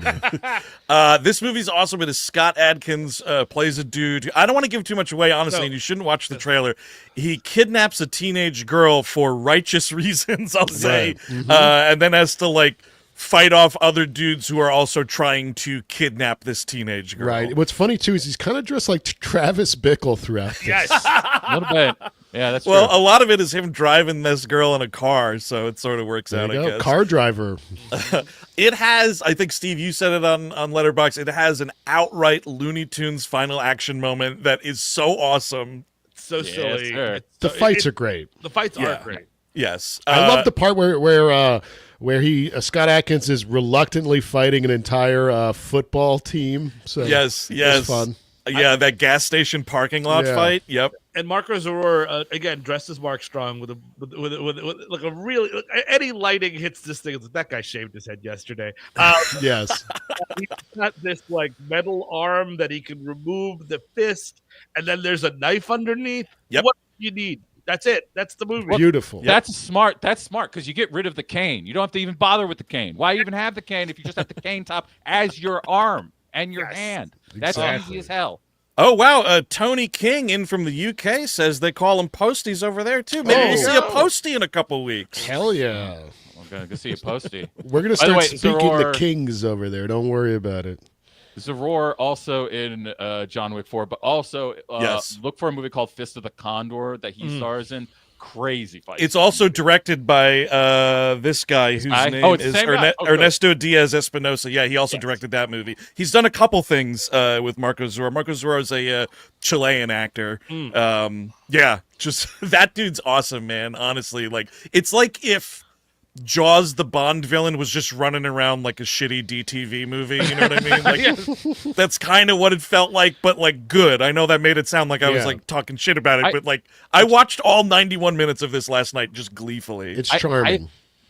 there. This movie's awesome. It is Scott Adkins plays a dude. I don't want to give too much away, honestly, and you shouldn't watch the trailer. He kidnaps a teenage girl for righteous reasons, I'll say, and then has to like fight off other dudes who are also trying to kidnap this teenage girl. Right. What's funny too is he's kind of dressed like Travis Bickle throughout this. Yes. A little bit. Yeah, that's Well, true. a lot of it is him driving this girl in a car, so it sort of works There out, you I go. guess. Car driver. It has, I think, Steve, you said it on Letterboxd, it has an outright Looney Tunes final action moment that is so awesome. So Yes, silly. sir. The fights are great. The fights Yeah. are great. Yes. I love the part where he Scott Adkins is reluctantly fighting an entire football team. So Yes, it's fun. Yeah, that gas station parking lot Yeah. fight. Yep. And Marco Zaror, again, dressed as Mark Strong with like a really any lighting hits this thing. That guy shaved his head yesterday. Yes. He's got this like metal arm that he can remove the fist, and then there's a knife underneath. Yep. What do you need? That's it. That's the movie. Beautiful. That's smart. That's smart because you get rid of the cane. You don't have to even bother with the cane. Why even have the cane if you just have the cane top as your arm and your Yes. hand? That's Exactly. easy as hell. Oh, wow. Tony King in from the UK says they call them posties over there, too. Maybe Oh. we'll see a postie in a couple weeks. Hell yeah. I'm gonna go see a postie. We're gonna By the start way, speaking Zaror- the Kings over there. Don't worry about it. Zaror also in John Wick 4, but also Yes. look for a movie called Fist of the Condor that he stars in. Crazy fight. It's also directed by this guy whose guy? name Oh, it's the is same guy. Oh, good. Ernesto Diaz Espinosa. Yeah, he also directed that movie. He's done a couple things with Marco Zaror. Marco Zaror is a Chilean actor. Yeah, just that dude's awesome, man. Honestly, like it's like if Jaws the Bond villain was just running around like a shitty DTV movie, you know what I mean? Like that's kind of what it felt like, but like good. I know that made it sound like I was Yeah. like talking shit about it, but like I watched all 91 minutes of this last night just gleefully. It's charming.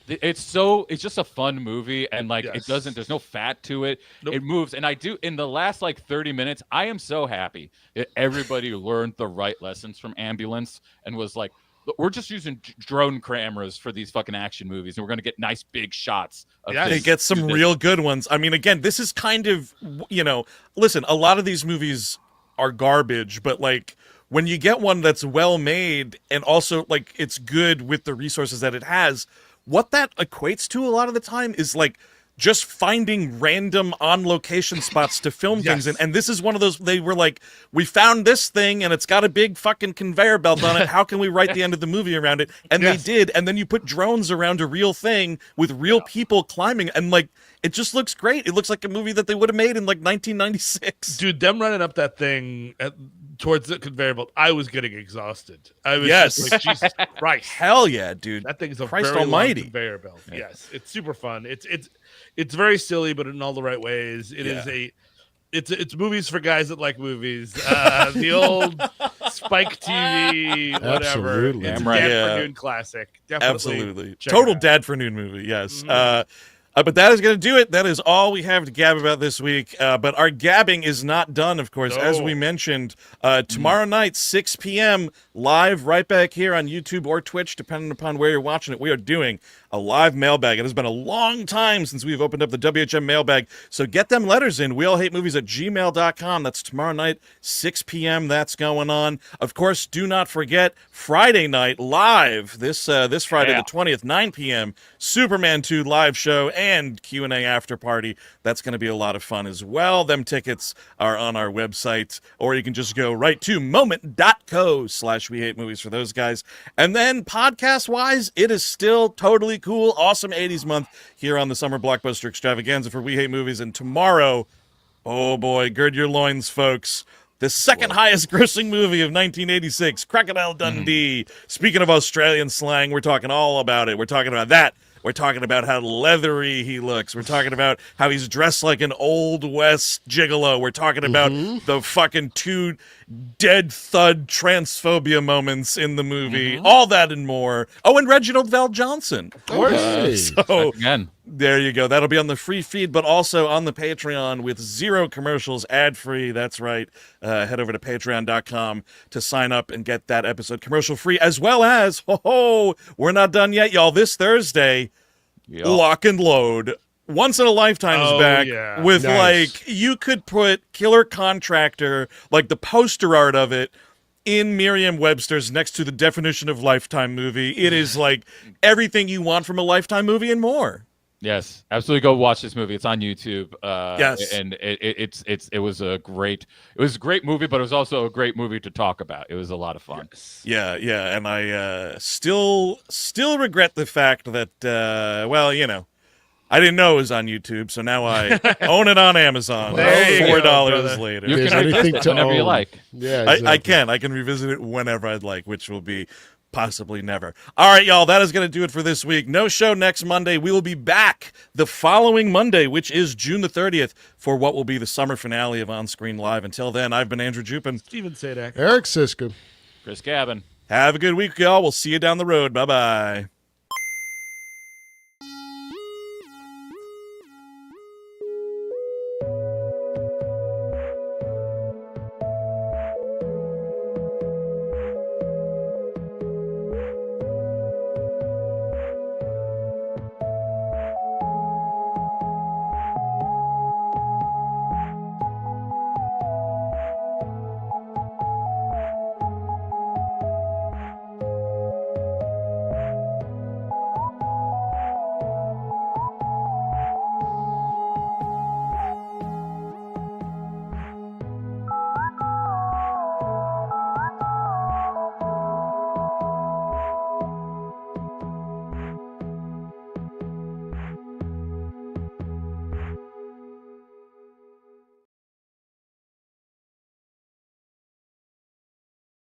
It's just a fun movie, and like Yes. there's no fat to it. Nope. It moves, and I do in the last like 30 minutes, I am so happy that everybody learned the right lessons from Ambulance and was like, we're just using drone cameras for these fucking action movies, and we're gonna get nice big shots. Of Yes. They things. get some real good ones. I mean, again, this is kind of, listen, a lot of these movies are garbage, but like when you get one that's well made and also like it's good with the resources that it has, what that equates to a lot of the time is like just finding random on location spots to film things in. And this is one of those, they were like, we found this thing and it's got a big fucking conveyor belt on it. How can we write the end of the movie around it? And they did. And then you put drones around a real thing with real people climbing, and like, it just looks great. It looks like a movie that they would have made in like 1996. Dude, them running up that thing towards the conveyor belt, I was getting exhausted. I was Yes. just like, Jesus Christ. Hell yeah, dude. That thing's a Christ very almighty. long conveyor belt. Yes, it's super fun. It's very silly, but in all the right ways. It's movies for guys that like movies. The old Spike TV, whatever. Absolutely. It's a Damn right. Dad Yeah. for Noon classic. Definitely. Absolutely. check it Total out. Dad for Noon movie, yes. But that is going to do it. That is all we have to gab about this week. But our gabbing is not done, of course. As No. we mentioned, tomorrow night, 6 p.m., live right back here on YouTube or Twitch, depending upon where you're watching it. We are doing a live mailbag. It has been a long time since we've opened up the WHM mailbag. So get them letters in. WeAllHateMovies@gmail.com. That's tomorrow night, 6 p.m. That's going on. Of course, do not forget Friday night live, this Friday the 20th, 9 p.m., Superman 2 live show and Q&A after party. That's going to be a lot of fun as well. Them tickets are on our website, or you can just go right to moment.co/WeHateMovies for those guys. And then podcast-wise, it is still totally cool, awesome 80s month here on the Summer Blockbuster Extravaganza for We Hate Movies. And tomorrow, oh boy, gird your loins, folks. The second highest grossing movie of 1986, Crocodile Dundee. Speaking of Australian slang, we're talking all about it. We're talking about that. We're talking about how leathery he looks. We're talking about how he's dressed like an Old West gigolo. We're talking about the fucking two dead thud transphobia moments in the movie. All that and more. Oh, and Reginald Val Johnson. Hey. So Again. There you go. That'll be on the free feed, but also on the Patreon with 0 commercials, ad-free. That's right. Head over to patreon.com to sign up and get that episode commercial-free, as well as, we're not done yet, y'all. This Thursday, Lock and Load. Once in a Lifetime is back with, like, you could put Killer Contractor, like the poster art of it, in Merriam-Webster's next to the definition of Lifetime movie. It is, like, everything you want from a Lifetime movie and more. Yes, absolutely. Go watch this movie. It's on YouTube. Yes, and it was a great movie, but it was also a great movie to talk about. It was a lot of fun. Yes. Yeah, and I still regret the fact that I didn't know it was on YouTube, so now I own it on Amazon. $4 later. You can revisit it whenever you like. Yeah, exactly. I can revisit it whenever I'd like, which will be possibly never. All right, y'all, that is going to do it for this week. No show next Monday. We will be back the following Monday, which is June the 30th, for what will be the summer finale of On Screen Live. Until then, I've been Andrew Jupin. Steven Sadak. Eric Siska. Chris Gavin. Have a good week, y'all. We'll see you down the road. Bye-bye.